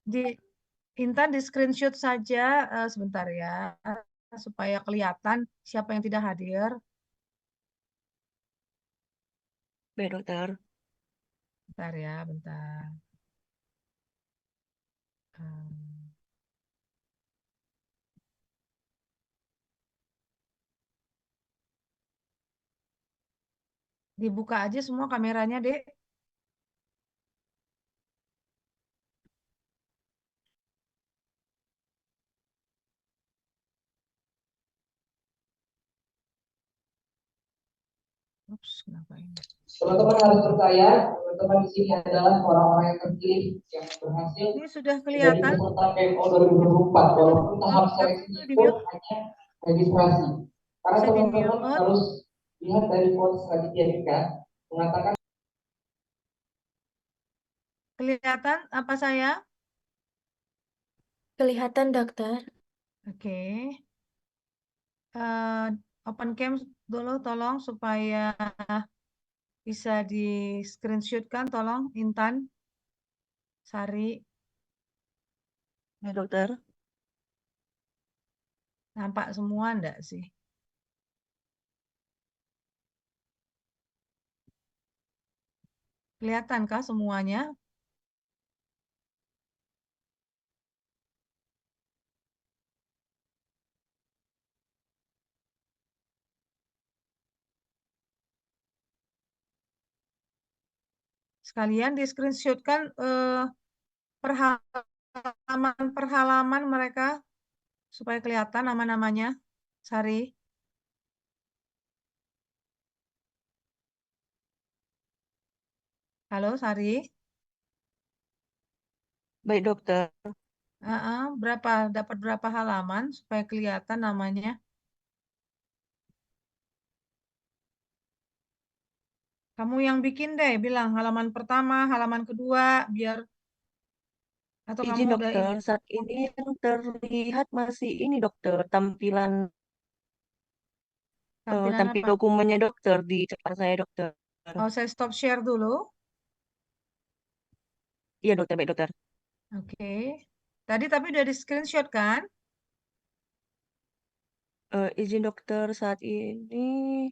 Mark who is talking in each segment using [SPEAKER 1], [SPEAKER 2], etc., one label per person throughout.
[SPEAKER 1] Di Intan di screenshot saja sebentar ya, supaya kelihatan siapa yang tidak hadir.
[SPEAKER 2] Baik, dokter.
[SPEAKER 1] Bentar ya, bentar. Hmm. Dibuka aja semua kameranya, Dek. Ups, kenapa ini?
[SPEAKER 3] Teman-teman harus percaya, teman-teman di sini adalah orang-orang yang terpilih yang berhasil
[SPEAKER 1] Ini sudah
[SPEAKER 3] menjadi
[SPEAKER 1] kelihatan.
[SPEAKER 3] peserta PMO 2024 walaupun tahap
[SPEAKER 1] Tapi
[SPEAKER 3] seleksinya
[SPEAKER 1] itu di
[SPEAKER 3] itu
[SPEAKER 1] mute.
[SPEAKER 3] hanya registrasi. Karena
[SPEAKER 1] Bisa di
[SPEAKER 3] teman-teman
[SPEAKER 1] mute.
[SPEAKER 3] harus lihat dari quotes Raditya Dika mengatakan
[SPEAKER 1] Kelihatan apa saya?
[SPEAKER 4] Kelihatan, dokter.
[SPEAKER 1] Oke. Open cam dulu tolong supaya bisa di screenshotkan, tolong Intan, Sari.
[SPEAKER 2] Ya, dokter.
[SPEAKER 1] Nampak semua enggak sih? Kelihatankah semuanya? Sekalian di screenshotkan perhalaman mereka supaya kelihatan nama-namanya. Sari. Halo, Sari.
[SPEAKER 2] Baik, dokter.
[SPEAKER 1] Dapat berapa halaman supaya kelihatan namanya? Kamu yang bikin deh, bilang halaman pertama, halaman kedua, biar atau kamu
[SPEAKER 2] Izin,
[SPEAKER 1] udah
[SPEAKER 2] dokter.
[SPEAKER 1] ini.
[SPEAKER 2] Saat ini yang terlihat masih ini, dokter. Tampilan
[SPEAKER 1] Tampilan
[SPEAKER 2] tampil
[SPEAKER 1] apa?
[SPEAKER 2] dokumennya, dokter, di cepat saya, dokter.
[SPEAKER 1] Oh, saya stop share dulu.
[SPEAKER 2] Iya, dokter. Baik, dokter.
[SPEAKER 1] Oke. Tadi tapi udah di screenshot kan?
[SPEAKER 2] Izin, dokter. Saat ini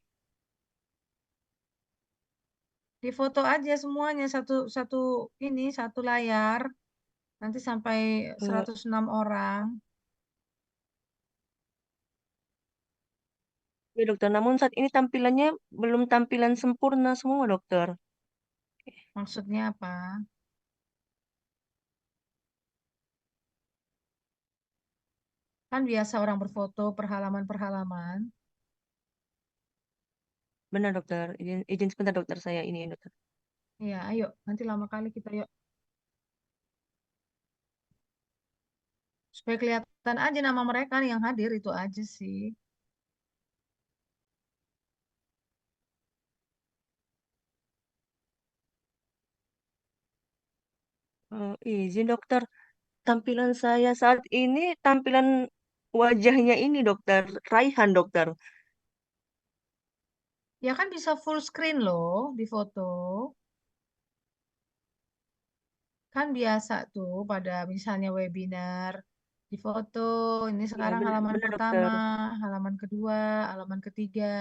[SPEAKER 1] Di foto aja semuanya satu satu ini satu layar. Nanti sampai
[SPEAKER 2] eh,
[SPEAKER 1] 106 orang.
[SPEAKER 2] ya, dokter. Namun saat ini tampilannya belum tampilan sempurna semua, dokter.
[SPEAKER 1] Maksudnya apa? Kan biasa orang berfoto per halaman.
[SPEAKER 2] Benar, dokter. Izin sebentar, dokter. Saya ini, dokter.
[SPEAKER 1] Ya, ayo. Nanti lama kali kita yuk. Supaya kelihatan aja nama mereka yang hadir itu aja sih.
[SPEAKER 2] Izin, dokter. Tampilan saya saat ini, tampilan wajahnya ini, dokter. Raihan, dokter.
[SPEAKER 1] Ya kan bisa full screen loh di foto. Kan biasa tuh pada misalnya webinar di foto. Ini
[SPEAKER 2] Iya,
[SPEAKER 1] sekarang
[SPEAKER 2] benar,
[SPEAKER 1] halaman
[SPEAKER 2] benar,
[SPEAKER 1] pertama,
[SPEAKER 2] dokter.
[SPEAKER 1] halaman kedua, halaman ketiga,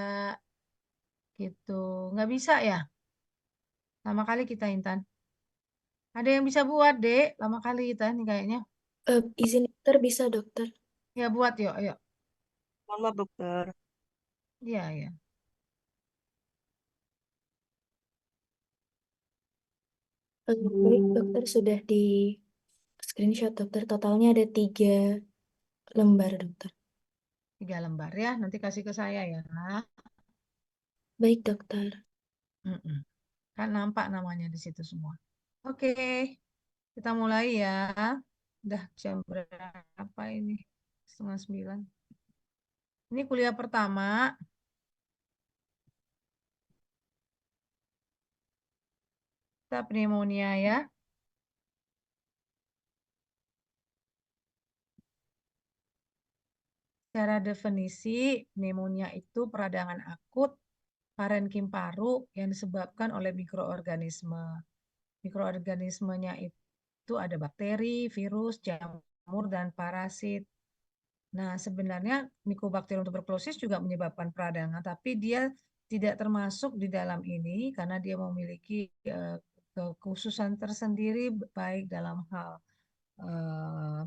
[SPEAKER 1] gitu. Nggak bisa ya? Lama kali kita Intan. Ada yang bisa buat, Dek? Lama kali kita nih kayaknya.
[SPEAKER 4] Izin dokter, bisa, dokter.
[SPEAKER 1] Ya buat yuk, ayo.
[SPEAKER 2] Mohon maaf, dokter.
[SPEAKER 1] Iya, ya.
[SPEAKER 4] Baik, dokter, sudah di screenshot, dokter. Totalnya ada 3 lembar, dokter.
[SPEAKER 1] 3 lembar ya. Nanti kasih ke saya ya.
[SPEAKER 4] Baik, dokter.
[SPEAKER 1] Mm-mm. Kan nampak namanya di situ semua. Oke, kita mulai ya. Udah jam berapa ini? 8:30. Ini kuliah pertama. Kita pneumonia ya. Secara definisi, pneumonia itu peradangan akut parenkim paru yang disebabkan oleh mikroorganisme. Mikroorganismenya itu Itu ada bakteri, virus, jamur, dan parasit. Nah, sebenarnya Mycobacterium tuberculosis juga menyebabkan peradangan, tapi dia tidak termasuk di dalam ini karena dia memiliki kekhususan tersendiri baik dalam hal eh,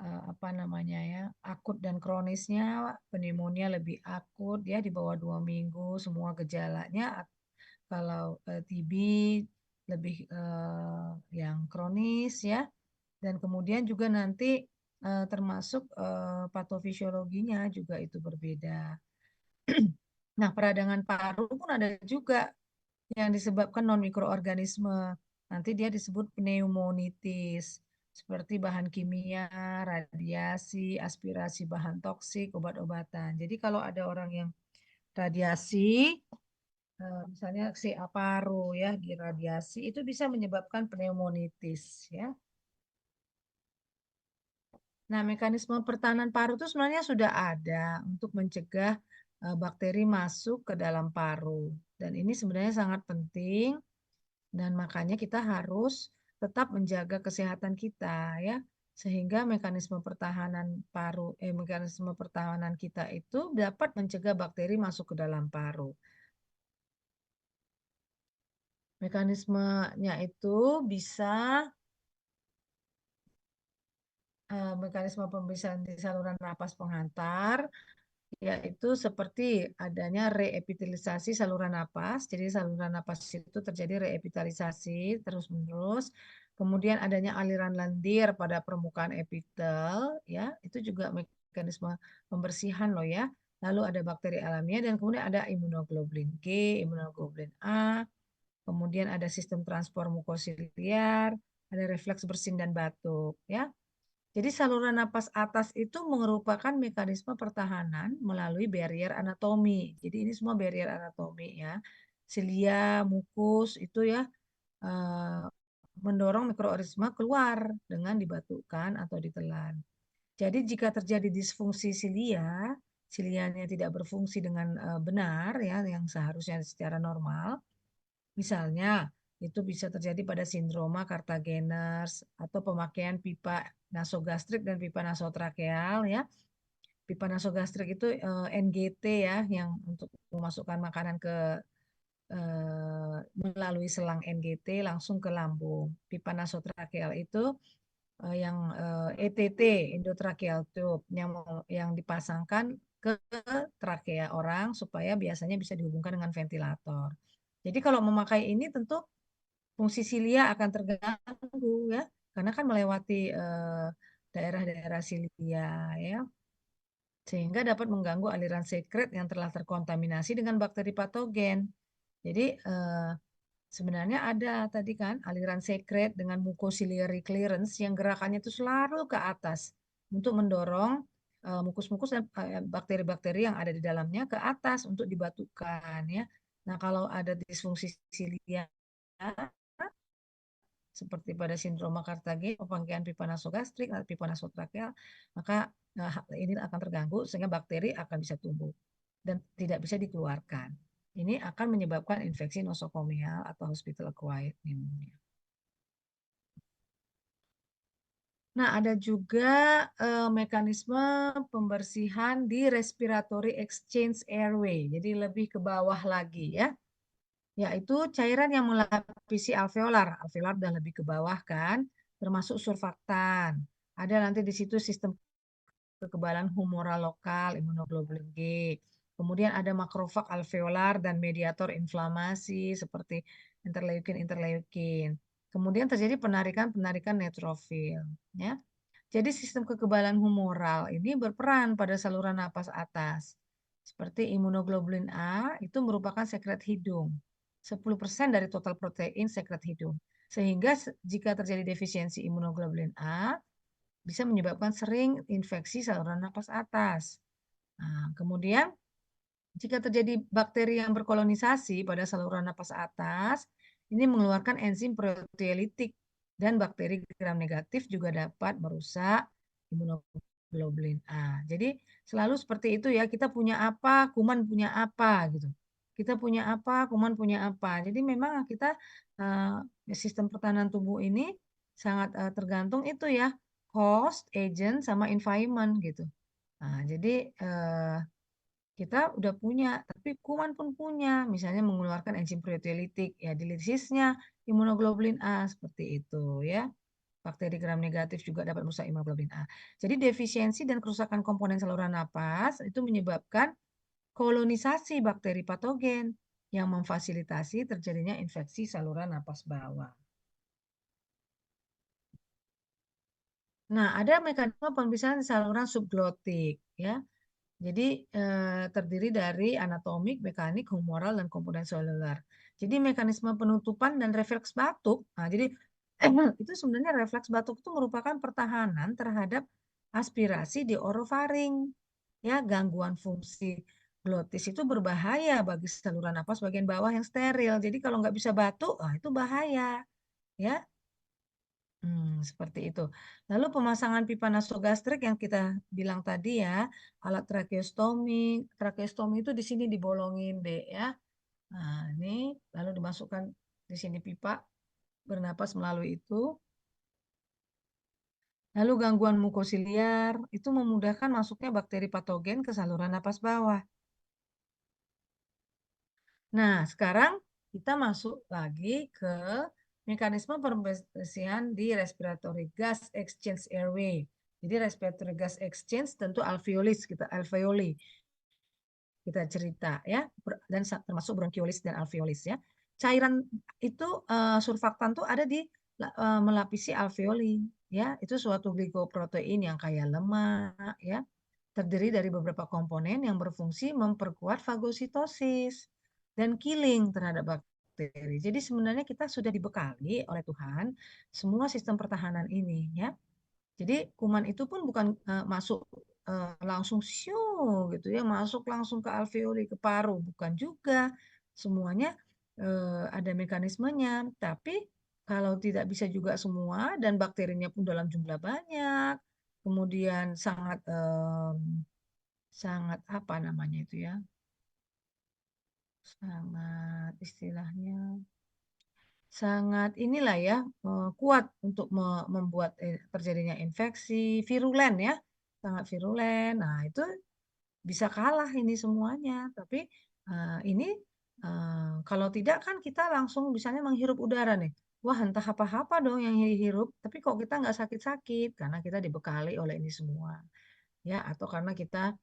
[SPEAKER 1] apa namanya ya, akut dan kronisnya. Pneumonia lebih akut ya, di bawah 2 minggu semua gejalanya. Kalau TB lebih yang kronis ya. Dan kemudian juga nanti termasuk patofisiologinya juga itu berbeda. Nah, peradangan paru pun ada juga yang disebabkan non-mikroorganisme. Nanti dia disebut pneumonitis, seperti bahan kimia, radiasi, aspirasi bahan toksik, obat-obatan. Jadi kalau ada orang yang radiasi, misalnya paru ya, diradiasi, itu bisa menyebabkan pneumonitis ya. Nah, mekanisme pertahanan paru itu sebenarnya sudah ada untuk mencegah bakteri masuk ke dalam paru. Dan ini sebenarnya sangat penting dan makanya kita harus tetap menjaga kesehatan kita ya. Sehingga mekanisme pertahanan mekanisme pertahanan kita itu dapat mencegah bakteri masuk ke dalam paru. Mekanismenya itu bisa mekanisme pemeriksaan di saluran napas penghantar, yaitu seperti adanya reepitelisasi saluran napas. Jadi saluran napas itu terjadi reepitelisasi terus-menerus. Kemudian adanya aliran lendir pada permukaan epitel, ya itu juga mekanisme pembersihan loh ya. Lalu ada bakteri alamiah dan kemudian ada imunoglobulin G, imunoglobulin A. Kemudian ada sistem transport mukosiliar, ada refleks bersin dan batuk, ya. Jadi saluran napas atas itu merupakan mekanisme pertahanan melalui barrier anatomi. Jadi ini semua barrier anatomi ya. Silia, mukus itu ya mendorong mikroorganisme keluar dengan dibatukkan atau ditelan. Jadi jika terjadi disfungsi silia, silianya tidak berfungsi dengan benar ya, yang seharusnya secara normal, misalnya itu bisa terjadi pada sindroma Cartageners atau pemakaian pipa nasogastrik dan pipa nasotrakeal ya. Pipa nasogastrik itu NGT ya, yang untuk memasukkan makanan ke melalui selang NGT langsung ke lambung. Pipa nasotrakeal itu yang ETT, endotracheal tube, yang dipasangkan ke trakea orang supaya biasanya bisa dihubungkan dengan ventilator. Jadi kalau memakai ini tentu fungsi silia akan terganggu ya, karena kan melewati daerah-daerah silia ya, sehingga dapat mengganggu aliran sekret yang telah terkontaminasi dengan bakteri patogen. Jadi sebenarnya ada tadi kan aliran sekret dengan mucociliary clearance yang gerakannya itu selalu ke atas untuk mendorong mukus-mukus dan bakteri-bakteri yang ada di dalamnya ke atas untuk dibatukan ya. Nah, kalau ada disfungsi silia seperti pada sindroma Cartagen, pemakaian pipa nasogastrik atau pipa nasotrakeal, maka ini akan terganggu sehingga bakteri akan bisa tumbuh dan tidak bisa dikeluarkan. Ini akan menyebabkan infeksi nosokomial atau hospital acquired pneumonia. Nah, ada juga mekanisme pembersihan di respiratory exchange airway. Jadi lebih ke bawah lagi ya. Yaitu cairan yang melapisi alveolar. Alveolar dan lebih ke bawah kan, termasuk surfaktan. Ada nanti di situ sistem kekebalan humoral lokal, imunoglobulin G. Kemudian ada makrofag alveolar dan mediator inflamasi seperti interleukin. Kemudian terjadi penarikan-penarikan neutrofil. Ya. Jadi sistem kekebalan humoral ini berperan pada saluran napas atas. Seperti imunoglobulin A itu merupakan sekret hidung. 10% dari total protein sekret hidung. Sehingga jika terjadi defisiensi imunoglobulin A, bisa menyebabkan sering infeksi saluran napas atas. Nah, kemudian jika terjadi bakteri yang berkolonisasi pada saluran napas atas, ini mengeluarkan enzim proteolitik dan bakteri gram negatif juga dapat merusak imunoglobulin A. Jadi selalu seperti itu ya, kita punya apa, kuman punya apa gitu. Kita punya apa, kuman punya apa. Jadi memang kita sistem pertahanan tubuh ini sangat tergantung itu ya, host, agent, sama environment gitu. Nah, jadi kita udah punya, tapi kuman pun punya, misalnya mengeluarkan enzim proteolitik, ya di lisisnya imunoglobulin A seperti itu ya. Bakteri gram negatif juga dapat merusak imunoglobulin A. Jadi defisiensi dan kerusakan komponen saluran napas itu menyebabkan kolonisasi bakteri patogen yang memfasilitasi terjadinya infeksi saluran napas bawah. Nah, ada mekanisme pemeriksaan saluran subglotik ya. Jadi terdiri dari anatomik, mekanik, humoral, dan komponen seluler. Jadi mekanisme penutupan dan refleks batuk. Nah, jadi itu sebenarnya refleks batuk itu merupakan pertahanan terhadap aspirasi di orofaring. Ya, gangguan fungsi glotis itu berbahaya bagi saluran napas bagian bawah yang steril. Jadi kalau nggak bisa batuk, itu bahaya. Ya, seperti itu. Lalu pemasangan pipa nasogastrik yang kita bilang tadi ya, alat tracheostomi. Tracheostomi itu di sini dibolongin, Dek ya. Nah, ini lalu dimasukkan di sini pipa bernapas melalui itu. Lalu gangguan mukosiliar itu memudahkan masuknya bakteri patogen ke saluran napas bawah. Nah, sekarang kita masuk lagi ke mekanisme pembersihan di respiratory gas exchange airway. Jadi respiratory gas exchange tentu alveoli kita cerita ya, dan termasuk bronchiolis dan alveolis ya. Cairan itu surfaktan tuh ada di melapisi alveoli ya. Itu suatu glikoprotein yang kaya lemak ya. Terdiri dari beberapa komponen yang berfungsi memperkuat fagositosis dan killing terhadap bakteri. Jadi sebenarnya kita sudah dibekali oleh Tuhan semua sistem pertahanan ini ya. Jadi kuman itu pun bukan masuk langsung siu gitu ya, masuk langsung ke alveoli, ke paru, bukan juga. Semuanya ada mekanismenya, tapi kalau tidak bisa juga semua dan bakterinya pun dalam jumlah banyak, kemudian sangat sangat apa namanya itu ya, sangat istilahnya sangat inilah ya kuat untuk membuat terjadinya infeksi virulen ya, sangat virulen. Nah, itu bisa kalah ini semuanya. Tapi ini kalau tidak kan kita langsung misalnya menghirup udara nih. Wah, entah apa-apa dong yang dihirup, tapi kok kita nggak sakit-sakit karena kita dibekali oleh ini semua. Ya, atau karena kita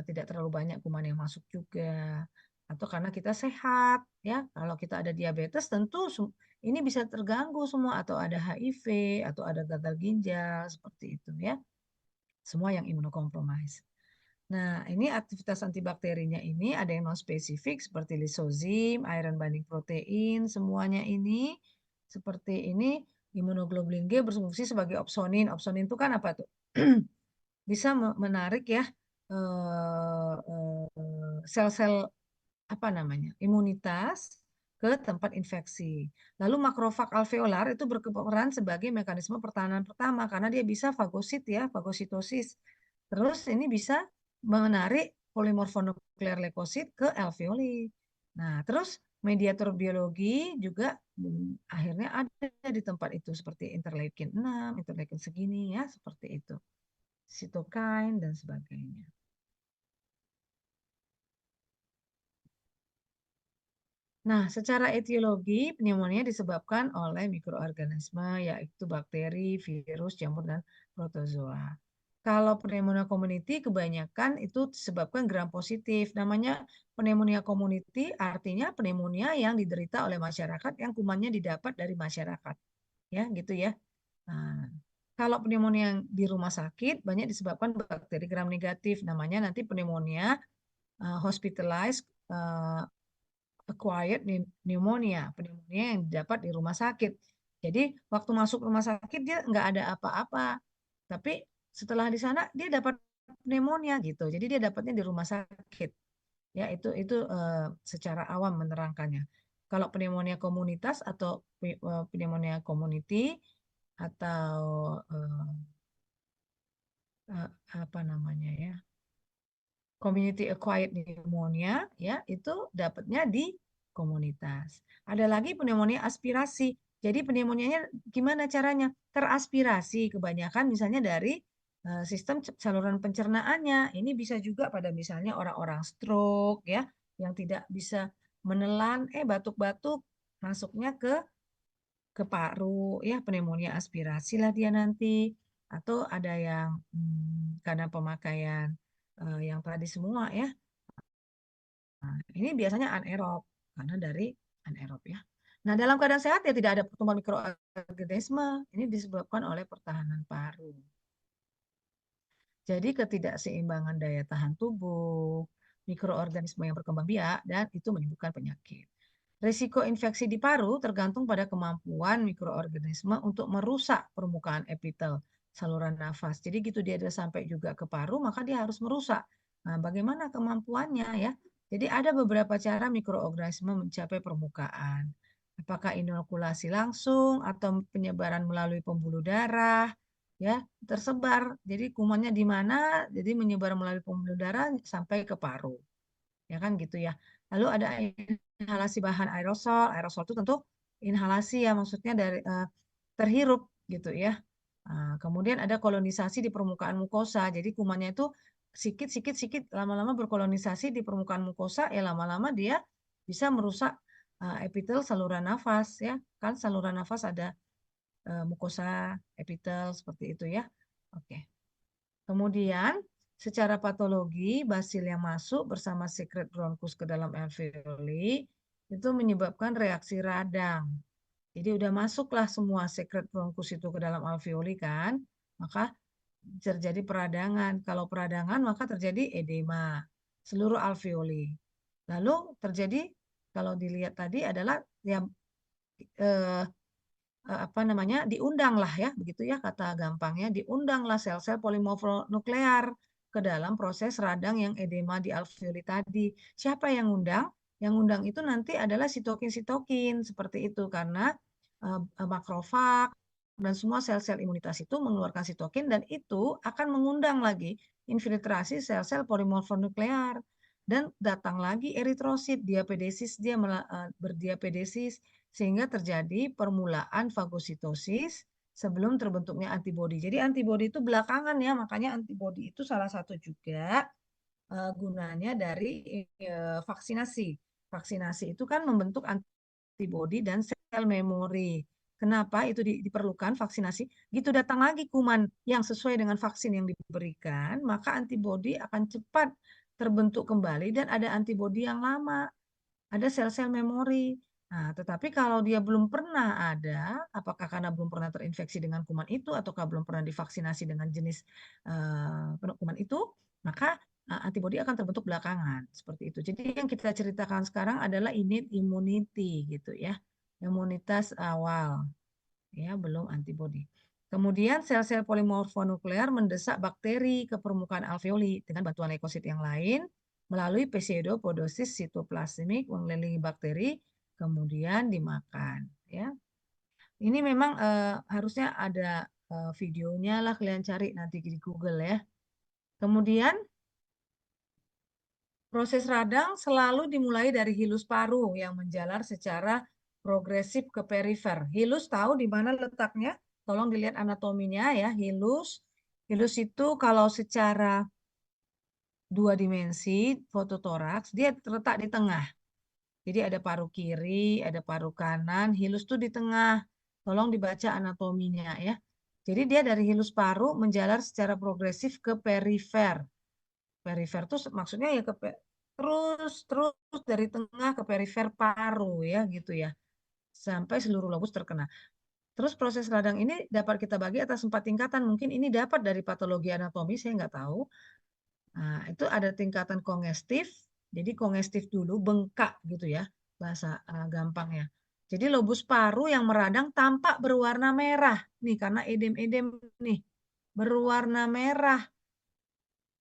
[SPEAKER 1] tidak terlalu banyak kuman yang masuk juga, atau karena kita sehat ya. Kalau kita ada diabetes tentu ini bisa terganggu semua, atau ada HIV atau ada gagal ginjal seperti itu ya, semua yang imunokompromis. Nah, ini aktivitas antibakterinya ini ada yang non spesifik seperti lisozim, iron binding protein, semuanya ini seperti ini. Imunoglobulin G berfungsi sebagai opsonin. Opsonin itu kan apa tuh? Bisa menarik ya sel-sel apa namanya imunitas ke tempat infeksi. Lalu makrofag alveolar itu berperan sebagai mekanisme pertahanan pertama karena dia bisa fagosit ya, fagositosis. Terus ini bisa menarik polimorfonuklear leukosit ke alveoli. Nah, terus mediator biologi juga akhirnya ada di tempat itu seperti interleukin 6, interleukin segini ya, seperti itu. Sitokain dan sebagainya. Nah, secara etiologi pneumonia disebabkan oleh mikroorganisme yaitu bakteri, virus, jamur, dan protozoa. Kalau pneumonia community kebanyakan itu disebabkan gram positif. Namanya pneumonia community artinya pneumonia yang diderita oleh masyarakat yang kumannya didapat dari masyarakat. Ya, gitu ya. Nah, kalau pneumonia yang di rumah sakit banyak disebabkan bakteri gram negatif. Namanya nanti pneumonia hospitalized acquired pneumonia yang didapat di rumah sakit. Jadi waktu masuk rumah sakit dia nggak ada apa-apa, tapi setelah di sana dia dapat pneumonia gitu. Jadi dia dapatnya di rumah sakit. Ya itu secara awam menerangkannya. Kalau pneumonia komunitas atau pneumonia community atau apa namanya ya, community acquired pneumonia ya itu dapatnya di komunitas. Ada lagi pneumonia aspirasi. Jadi pneumonianya gimana caranya? Teraspirasi kebanyakan misalnya dari sistem saluran pencernaannya. Ini bisa juga pada misalnya orang-orang stroke ya, yang tidak bisa menelan, batuk-batuk masuknya ke paru ya, pneumonia aspirasi lah dia nanti. Atau ada yang karena pemakaian yang tadi semua ya. Nah, ini biasanya anaerob karena dari anaerob ya. Nah, dalam keadaan sehat ya tidak ada pertumbuhan mikroorganisme. Ini disebabkan oleh pertahanan paru. Jadi ketidakseimbangan daya tahan tubuh, mikroorganisme yang berkembang biak, dan itu menimbulkan penyakit. Risiko infeksi di paru tergantung pada kemampuan mikroorganisme untuk merusak permukaan epitel saluran nafas. Jadi gitu dia sampai juga ke paru, maka dia harus merusak. Nah, bagaimana kemampuannya ya? Jadi ada beberapa cara mikroorganisme mencapai permukaan. Apakah inokulasi langsung atau penyebaran melalui pembuluh darah? Ya, tersebar. Jadi kumannya di mana? Jadi menyebar melalui pembuluh darah sampai ke paru. Ya kan gitu ya. Lalu ada inhalasi bahan aerosol. Aerosol itu tentu inhalasi ya, maksudnya dari terhirup gitu ya. Nah, kemudian ada kolonisasi di permukaan mukosa. Jadi kumannya itu sikit lama-lama berkolonisasi di permukaan mukosa, ya lama-lama dia bisa merusak epitel saluran nafas ya. Kan saluran nafas ada mukosa, epitel seperti itu ya. Oke. Kemudian secara patologi basil yang masuk bersama sekret bronkus ke dalam alveoli itu menyebabkan reaksi radang. Jadi udah masuklah semua sekret bronkus itu ke dalam alveoli kan, maka terjadi peradangan. Kalau peradangan maka terjadi edema seluruh alveoli. Lalu terjadi kalau dilihat tadi adalah yang apa namanya diundanglah ya begitu ya kata gampangnya, diundanglah sel-sel polimorfonuklear ke dalam proses radang yang edema di alveoli tadi. Siapa yang undang? Yang undang itu nanti adalah sitokin-sitokin seperti itu karena makrofag dan semua sel-sel imunitas itu mengeluarkan sitokin dan itu akan mengundang lagi infiltrasi sel-sel polimorfonuklear dan datang lagi eritrosit, diapedesis, dia berdiapedesis sehingga terjadi permulaan fagositosis sebelum terbentuknya antibodi. Jadi antibodi itu belakangan ya, makanya antibodi itu salah satu juga gunanya dari vaksinasi. Vaksinasi itu kan membentuk antibodi dan sel memori. Kenapa itu diperlukan vaksinasi? Gitu datang lagi kuman yang sesuai dengan vaksin yang diberikan, maka antibodi akan cepat terbentuk kembali dan ada antibodi yang lama. Ada sel-sel memori. Nah, tetapi kalau dia belum pernah ada, apakah karena belum pernah terinfeksi dengan kuman itu, ataukah belum pernah divaksinasi dengan jenis kuman itu, maka antibodi akan terbentuk belakangan seperti itu. Jadi yang kita ceritakan sekarang adalah innate immunity gitu ya, imunitas awal, ya belum antibodi. Kemudian sel-sel polimorfonuklear mendesak bakteri ke permukaan alveoli dengan bantuan leukosit yang lain melalui pseudopodosis sitoplasmik mengelilingi bakteri kemudian dimakan ya. Ini memang harusnya ada videonya lah, kalian cari nanti di Google ya. Kemudian proses radang selalu dimulai dari hilus paru yang menjalar secara progresif ke perifer. Hilus tahu di mana letaknya? Tolong dilihat anatominya ya, hilus. Hilus itu kalau secara 2 dimensi fototoraks dia terletak di tengah. Jadi ada paru kiri, ada paru kanan, hilus tuh di tengah. Tolong dibaca anatominya ya. Jadi dia dari hilus paru menjalar secara progresif ke perifer. Perifer tuh maksudnya ya terus dari tengah ke perifer paru ya gitu ya. Sampai seluruh lobus terkena. Terus proses radang ini dapat kita bagi atas 4 tingkatan. Mungkin ini dapat dari patologi anatomi, saya nggak tahu. Nah, itu ada tingkatan kongestif. Jadi kongestif dulu, bengkak gitu ya, bahasa gampangnya. Jadi lobus paru yang meradang tampak berwarna merah. Nih, karena edem-edem nih. Berwarna merah,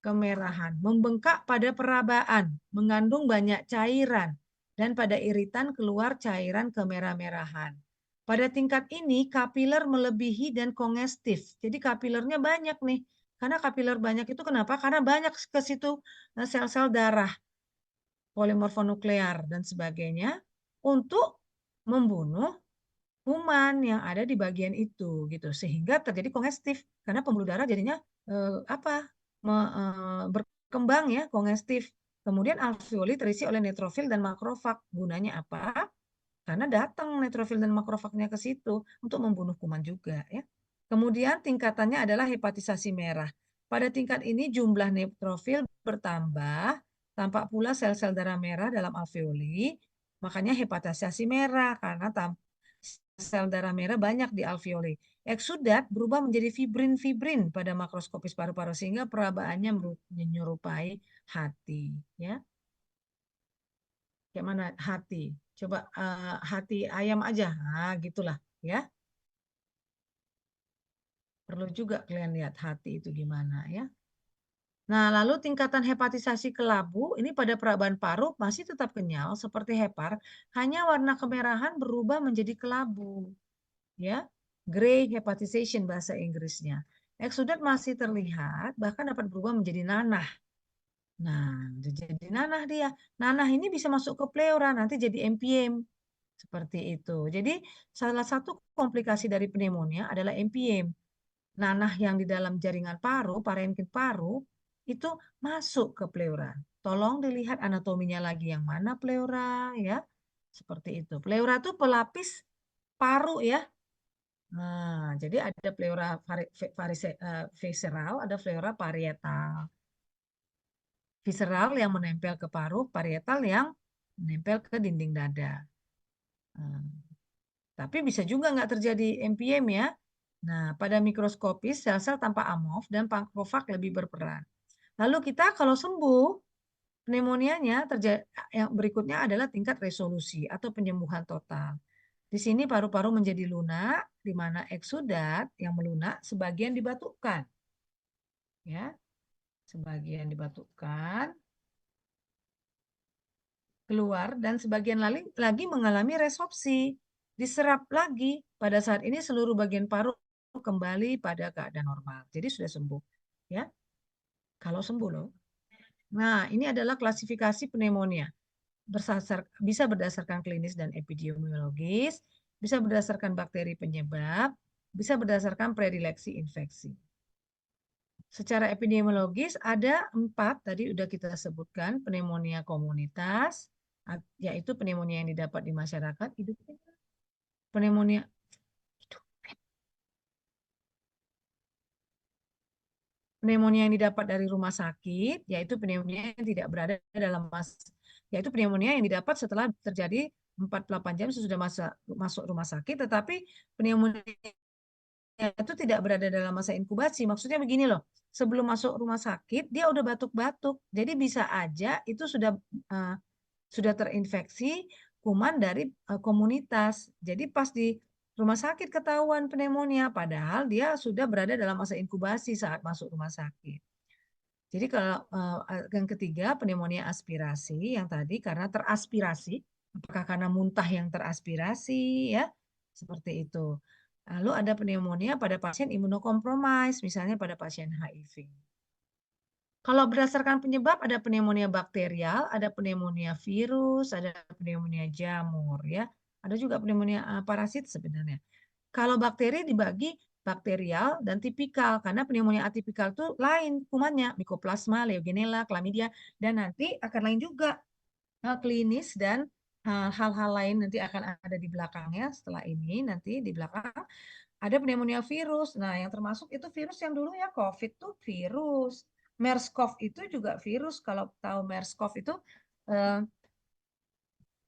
[SPEAKER 1] kemerahan. Membengkak pada perabaan, mengandung banyak cairan. Dan pada iritan keluar cairan kemerah-merahan. Pada tingkat ini kapiler melebihi dan kongestif. Jadi kapilernya banyak nih. Karena kapiler banyak itu kenapa? Karena banyak ke situ sel-sel darah, polimorfonuklear dan sebagainya untuk membunuh kuman yang ada di bagian itu gitu, sehingga terjadi kongestif karena pembuluh darah jadinya berkembang ya, kongestif. Kemudian alveoli terisi oleh neutrofil dan makrofag. Gunanya apa? Karena datang neutrofil dan makrofagnya ke situ untuk membunuh kuman juga ya. Kemudian tingkatannya adalah hepatisasi merah. Pada tingkat ini jumlah neutrofil bertambah, tampak pula sel-sel darah merah dalam alveoli, makanya hepatisasi merah karena sel darah merah banyak di alveoli. Eksudat berubah menjadi fibrin-fibrin pada makroskopis paru-paru sehingga perabaannya menyerupai hati ya. Kayak mana hati? Coba hati ayam aja. Nah, gitulah ya. Perlu juga kalian lihat hati itu gimana ya. Nah, lalu tingkatan hepatisasi kelabu ini pada perabaan paru masih tetap kenyal seperti hepar, hanya warna kemerahan berubah menjadi kelabu. Ya, gray hepatization bahasa Inggrisnya. Eksudat masih terlihat bahkan dapat berubah menjadi nanah. Nah, jadi nanah dia. Nanah ini bisa masuk ke pleura nanti jadi MPM. Seperti itu. Jadi salah satu komplikasi dari pneumonia adalah MPM. Nanah yang di dalam jaringan paru, parenkim paru, itu masuk ke pleura. Tolong dilihat anatominya lagi yang mana pleura ya. Seperti itu. Pleura itu pelapis paru ya. Nah, jadi ada pleura visceral, ada pleura parietal. Visceral yang menempel ke paru, parietal yang menempel ke dinding dada. Nah, tapi bisa juga nggak terjadi MPM ya. Nah, pada mikroskopis sel-sel tanpa amorf dan makrofag lebih berperan. Lalu kita kalau sembuh pneumonianya yang berikutnya adalah tingkat resolusi atau penyembuhan total. Di sini paru-paru menjadi lunak, di mana eksudat yang melunak sebagian dibatukkan. Ya, sebagian dibatukkan keluar dan sebagian lagi mengalami resorpsi, diserap lagi. Pada saat ini seluruh bagian paru kembali pada keadaan normal. Jadi sudah sembuh. Ya, kalau sembuh loh. Nah, ini adalah klasifikasi pneumonia. Bisa berdasarkan klinis dan epidemiologis, bisa berdasarkan bakteri penyebab, bisa berdasarkan predileksi infeksi. Secara epidemiologis ada 4 tadi udah kita sebutkan, pneumonia komunitas, yaitu pneumonia yang didapat di masyarakat, pneumonia pneumonia yang didapat dari rumah sakit, yaitu pneumonia yang tidak berada dalam yaitu pneumonia yang didapat setelah terjadi 48 jam sesudah masuk rumah sakit, tetapi pneumonia itu tidak berada dalam masa inkubasi. Maksudnya begini loh, sebelum masuk rumah sakit dia udah batuk-batuk, jadi bisa aja itu sudah terinfeksi kuman dari komunitas. Jadi pas di rumah sakit ketahuan pneumonia, padahal dia sudah berada dalam masa inkubasi saat masuk rumah sakit. Jadi kalau yang ketiga pneumonia aspirasi yang tadi karena teraspirasi, apakah karena muntah yang teraspirasi ya, seperti itu. Lalu ada pneumonia pada pasien imunokompromis, misalnya pada pasien HIV. Kalau berdasarkan penyebab ada pneumonia bakterial, ada pneumonia virus, ada pneumonia jamur ya. Ada juga pneumonia parasit sebenarnya. Kalau bakteri dibagi bakterial dan tipikal karena pneumonia atipikal itu lain kumannya, Mycoplasma, Legionella, Chlamydia dan nanti akan lain juga klinis dan hal-hal lain nanti akan ada di belakangnya setelah ini nanti di belakang ada pneumonia virus. Nah, yang termasuk itu virus yang dulu ya COVID tuh virus. MERS-CoV itu juga virus. Kalau tahu MERS-CoV itu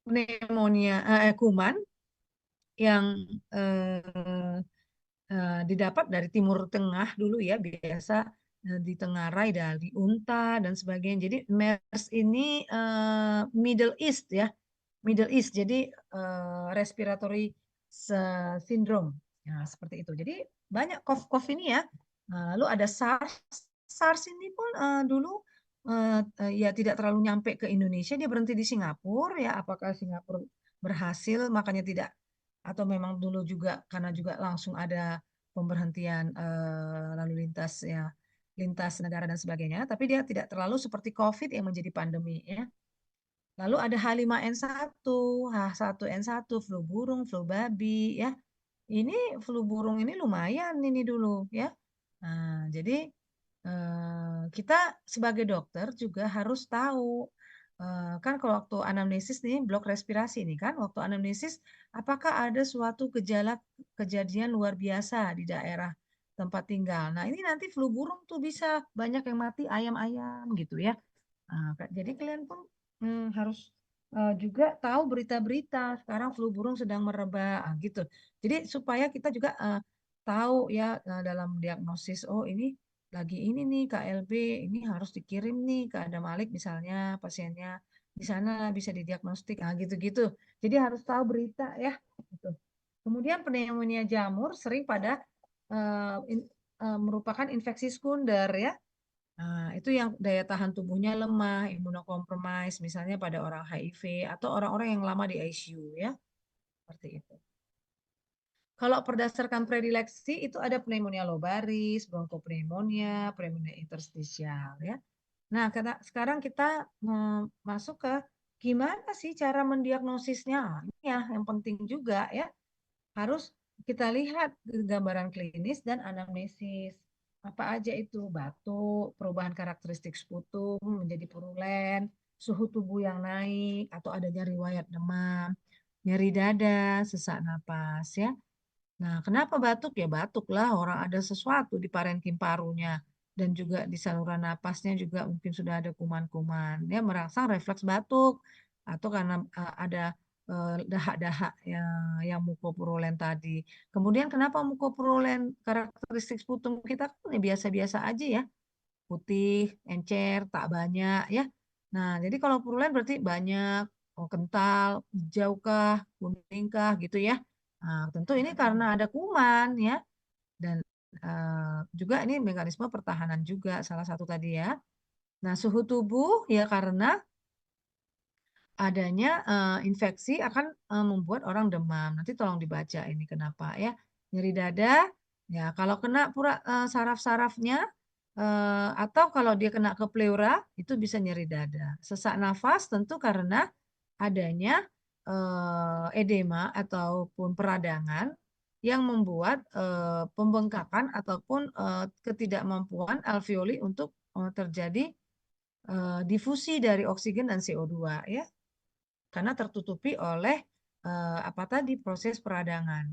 [SPEAKER 1] pneumonia kuman yang didapat dari Timur Tengah dulu ya, biasa ditengarai dari unta dan sebagainya. Jadi MERS ini Middle East ya, Middle East. Jadi respiratory syndrome. Nah, seperti itu. Jadi banyak CoV ini ya. Nah, lalu ada SARS. SARS ini pun dulu ya tidak terlalu nyampe ke Indonesia, dia berhenti di Singapura ya. Apakah Singapura berhasil makanya tidak atau memang dulu juga karena juga langsung ada pemberhentian lalu lintas ya, lintas negara dan sebagainya, tapi dia tidak terlalu seperti COVID yang menjadi pandemi ya. Lalu ada H5N1, H1N1, flu burung, flu babi ya. ini flu burung ini lumayan ini dulu ya. Nah, jadi kita sebagai dokter juga harus tahu kan kalau waktu anamnesis nih blok respirasi nih kan waktu anamnesis apakah ada suatu gejala kejadian luar biasa di daerah tempat tinggal. Nah, ini nanti flu burung tuh bisa banyak yang mati ayam-ayam gitu ya. Nah, jadi kalian pun harus juga tahu berita-berita sekarang flu burung sedang merebak gitu. Jadi supaya kita juga tahu ya dalam diagnosis oh ini lagi ini nih KLB ini harus dikirim nih ke Adam Malik misalnya pasiennya di sana bisa didiagnostik gitu-gitu. Jadi harus tahu berita ya gitu. Kemudian pneumonia jamur sering pada merupakan infeksi sekunder ya. Nah, itu yang daya tahan tubuhnya lemah, imunokompromis, misalnya pada orang HIV atau orang-orang yang lama di ICU ya, seperti itu. Kalau berdasarkan predileksi itu ada pneumonia lobaris, bronkopneumonia, pneumonia interstisial ya. Nah, karena sekarang kita masuk ke gimana sih cara mendiagnosisnya? Ini ya yang penting juga ya. Harus kita lihat gambaran klinis dan anamnesis. Apa aja itu? Batuk, perubahan karakteristik sputum menjadi purulen, suhu tubuh yang naik, atau adanya riwayat demam, nyeri dada, sesak napas ya. Nah, kenapa batuk? Ya batuklah orang ada sesuatu di parenkim parunya dan juga di saluran napasnya juga mungkin sudah ada kuman-kuman. Ya merangsang refleks batuk atau karena ada dahak-dahak yang mukopurulen tadi. Kemudian kenapa mukopurulen karakteristik sputum kita kan ya biasa-biasa aja ya, putih, encer, tak banyak ya. Nah, jadi kalau purulen berarti banyak, oh, kental, hijau kah, kuning kah gitu ya. Nah, tentu ini karena ada kuman ya dan juga ini mekanisme pertahanan juga salah satu tadi ya. Nah, suhu tubuh ya karena adanya infeksi akan membuat orang demam. Nanti tolong dibaca ini kenapa ya. Nyeri dada, ya kalau kena saraf-sarafnya atau kalau dia kena ke pleura itu bisa nyeri dada. Sesak nafas tentu karena adanya edema ataupun peradangan yang membuat pembengkakan ataupun ketidakmampuan alveoli untuk terjadi difusi dari oksigen dan CO2 ya karena tertutupi oleh apa tadi proses peradangan.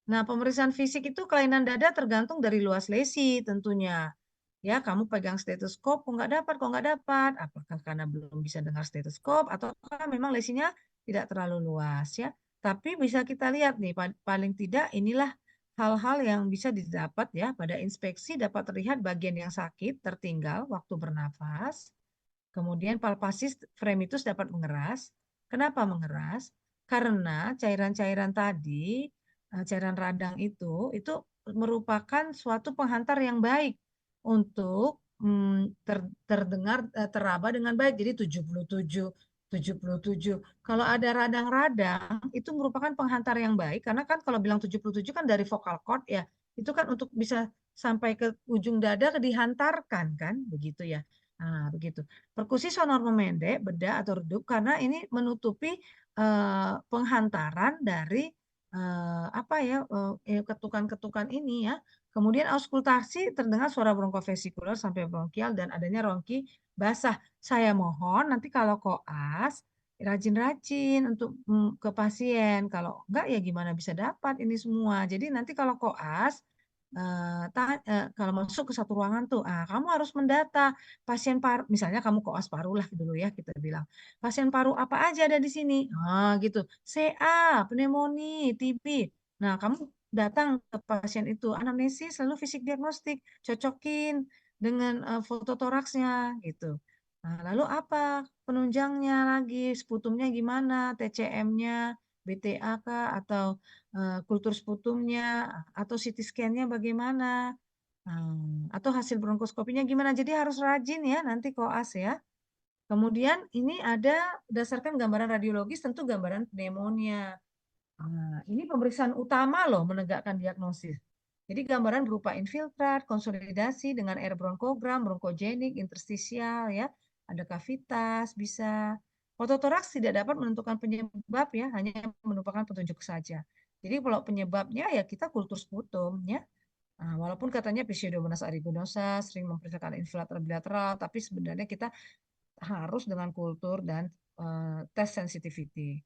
[SPEAKER 1] Nah, pemeriksaan fisik itu kelainan dada tergantung dari luas lesi tentunya. Ya, kamu pegang stetoskop, kok nggak dapat. Apakah karena belum bisa dengar stetoskop atau memang lesinya tidak terlalu luas ya. Tapi bisa kita lihat nih, paling tidak inilah hal-hal yang bisa didapat ya pada inspeksi dapat terlihat bagian yang sakit tertinggal waktu bernafas. Kemudian palpasi fremitus dapat mengeras. Kenapa mengeras? Karena cairan-cairan tadi, cairan radang itu merupakan suatu penghantar yang baik untuk terdengar teraba dengan baik. Jadi 77 77. Kalau ada radang-radang itu merupakan penghantar yang baik karena kan kalau bilang 77 kan dari vokal cord ya. Itu kan untuk bisa sampai ke ujung dada dihantarkan kan begitu ya. Nah, begitu. Perkusi sonor memendek, bedah atau redup karena ini menutupi penghantaran dari apa ya ketukan-ketukan ini ya. Kemudian auskultasi terdengar suara bronkofesikular sampai bronkial dan adanya ronki basah. Saya mohon nanti kalau koas rajin-rajin untuk ke pasien. Kalau enggak ya gimana bisa dapat ini semua. Jadi nanti kalau koas kalau masuk ke satu ruangan tuh, kamu harus mendata pasien paru, misalnya kamu koas paru lah dulu ya kita bilang, pasien paru apa aja ada di sini, gitu, CA, pneumonia, TB. Nah, kamu datang ke pasien itu, anamnesis, lalu fisik diagnostik, cocokin dengan foto toraksnya gitu. Nah, lalu apa penunjangnya lagi, sputumnya gimana, TCM-nya, BTA kah, atau kultur sputumnya, atau CT scan-nya bagaimana, atau hasil bronkoskopinya gimana. Jadi harus rajin ya nanti koas ya. Kemudian ini ada berdasarkan gambaran radiologis tentu gambaran pneumonia. Nah, ini pemeriksaan utama loh menegakkan diagnosis. Jadi gambaran berupa infiltrat, konsolidasi dengan air bronkogram, bronkogenik, interstisial ya, ada kavitas, bisa. Fototoraks tidak dapat menentukan penyebab ya, hanya merupakan petunjuk saja. Jadi kalau penyebabnya ya kita kultur sputum ya. Nah, walaupun katanya Pseudomonas aeruginosa sering memperlihatkan infiltrata bilateral, tapi sebenarnya kita harus dengan kultur dan tes sensitivity.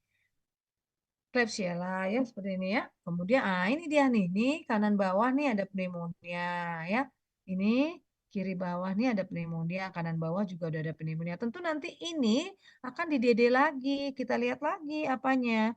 [SPEAKER 1] Klebsiella ya seperti ini ya. Kemudian ini dia nih kanan bawah nih ada pneumonia ya. Ini kiri bawah nih ada pneumonia, kanan bawah juga udah ada pneumonia. Tentu nanti ini akan didede lagi, kita lihat lagi apanya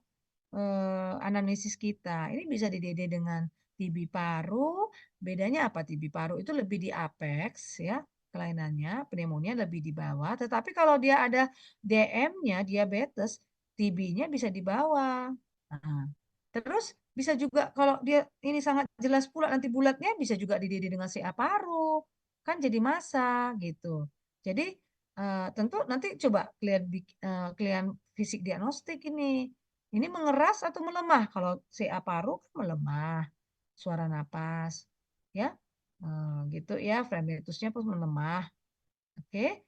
[SPEAKER 1] anamnesis kita. Ini bisa didede dengan TB paru. Bedanya apa TB paru? Itu lebih di apex ya kelainannya, pneumonia lebih di bawah. Tetapi kalau dia ada DM-nya, diabetes, TB-nya bisa di bawah. Nah, terus bisa juga kalau dia ini sangat jelas pula nanti bulatnya bisa juga didede dengan CA paru. Kan jadi massa gitu. Jadi tentu nanti coba klien fisik diagnostik ini. Ini mengeras atau melemah? Kalau CA paru kan melemah, suara napas, ya, gitu ya. Fragmentusnya pun melemah, oke.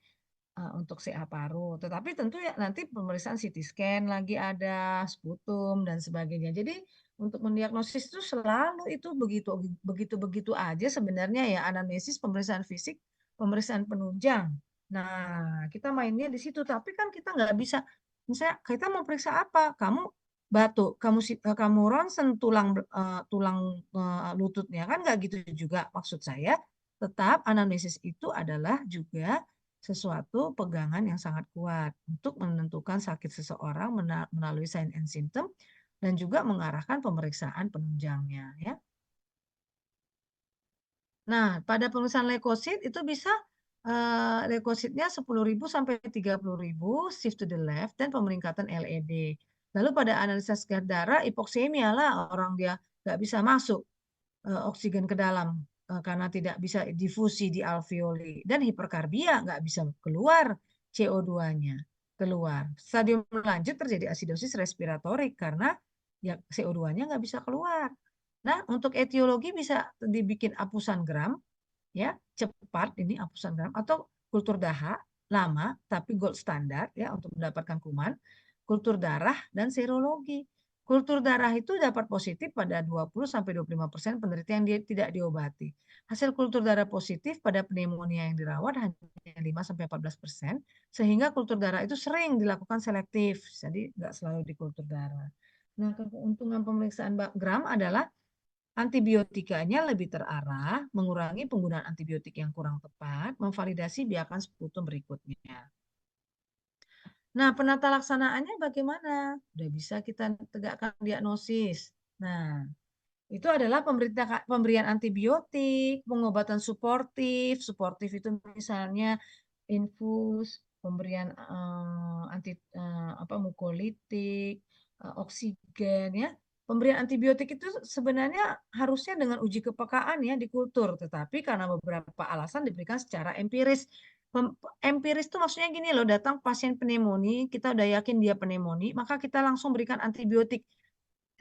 [SPEAKER 1] Untuk CA paru. Tetapi tentu ya nanti pemeriksaan CT scan lagi ada, sputum dan sebagainya. Jadi untuk mendiagnosis itu selalu itu begitu begitu begitu aja sebenarnya ya anamnesis, pemeriksaan fisik, pemeriksaan penunjang. Nah, kita mainnya di situ. Tapi kan kita nggak bisa. Misalnya kita mau periksa apa? Kamu batuk, kamu ronsen tulang lututnya kan nggak gitu juga maksud saya. Tetap anamnesis itu adalah juga sesuatu pegangan yang sangat kuat untuk menentukan sakit seseorang melalui sign and symptom dan juga mengarahkan pemeriksaan penunjangnya ya. Nah, pada pemeriksaan leukosit itu bisa leukositnya 10.000 sampai 30.000 shift to the left dan pemeningkatan LED. Lalu pada analisa segar darah hipoksemia lah orang dia nggak bisa masuk oksigen ke dalam karena tidak bisa difusi di alveoli dan hiperkarbia nggak bisa keluar CO2-nya keluar. Stadium lanjut terjadi asidosis respiratorik karena ya CO2-nya nggak bisa keluar. Nah, untuk etiologi bisa dibikin apusan gram ya, cepat ini apusan gram atau kultur dahak lama tapi gold standar ya untuk mendapatkan kuman, kultur darah dan serologi. Kultur darah itu dapat positif pada 20 sampai 25% penderita yang tidak diobati. Hasil kultur darah positif pada pneumonia yang dirawat hanya 5 sampai 14%, sehingga kultur darah itu sering dilakukan selektif, jadi nggak selalu di kultur darah. Nah, keuntungan pemeriksaan gram adalah antibiotikanya lebih terarah, mengurangi penggunaan antibiotik yang kurang tepat, memvalidasi biakan sputum berikutnya. Nah, penata laksanaannya bagaimana? Udah bisa kita tegakkan diagnosis. Nah, itu adalah pemberian antibiotik, pengobatan suportif. Suportif itu misalnya infus, pemberian mukolitik, oksigen ya. Pemberian antibiotik itu sebenarnya harusnya dengan uji kepekaan ya di kultur, tetapi karena beberapa alasan diberikan secara empiris. Empiris itu maksudnya gini loh, datang pasien pneumonia, kita udah yakin dia pneumonia, maka kita langsung berikan antibiotik.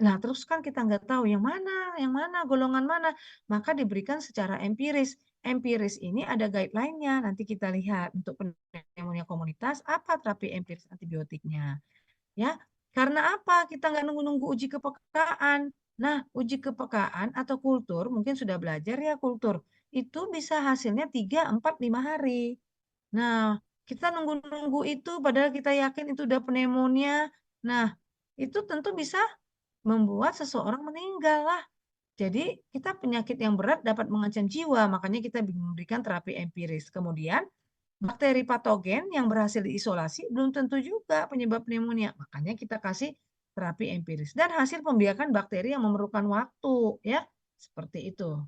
[SPEAKER 1] Nah, terus kan kita nggak tahu yang mana, golongan mana. Maka diberikan secara empiris. Empiris ini ada guideline-nya. Nanti kita lihat untuk pneumonia komunitas, apa terapi empiris antibiotiknya. Ya, karena apa? Kita nggak nunggu-nunggu uji kepekaan. Nah, uji kepekaan atau kultur, mungkin sudah belajar ya kultur. Itu bisa hasilnya 3, 4, 5 hari. Nah, kita nunggu-nunggu itu padahal kita yakin itu udah pneumonia. Nah, itu tentu bisa membuat seseorang meninggal lah. Jadi kita penyakit yang berat dapat mengancam jiwa, makanya kita memberikan terapi empiris. Kemudian bakteri patogen yang berhasil diisolasi belum tentu juga penyebab pneumonia, makanya kita kasih terapi empiris. Dan hasil pembiakan bakteri yang memerlukan waktu, ya seperti itu.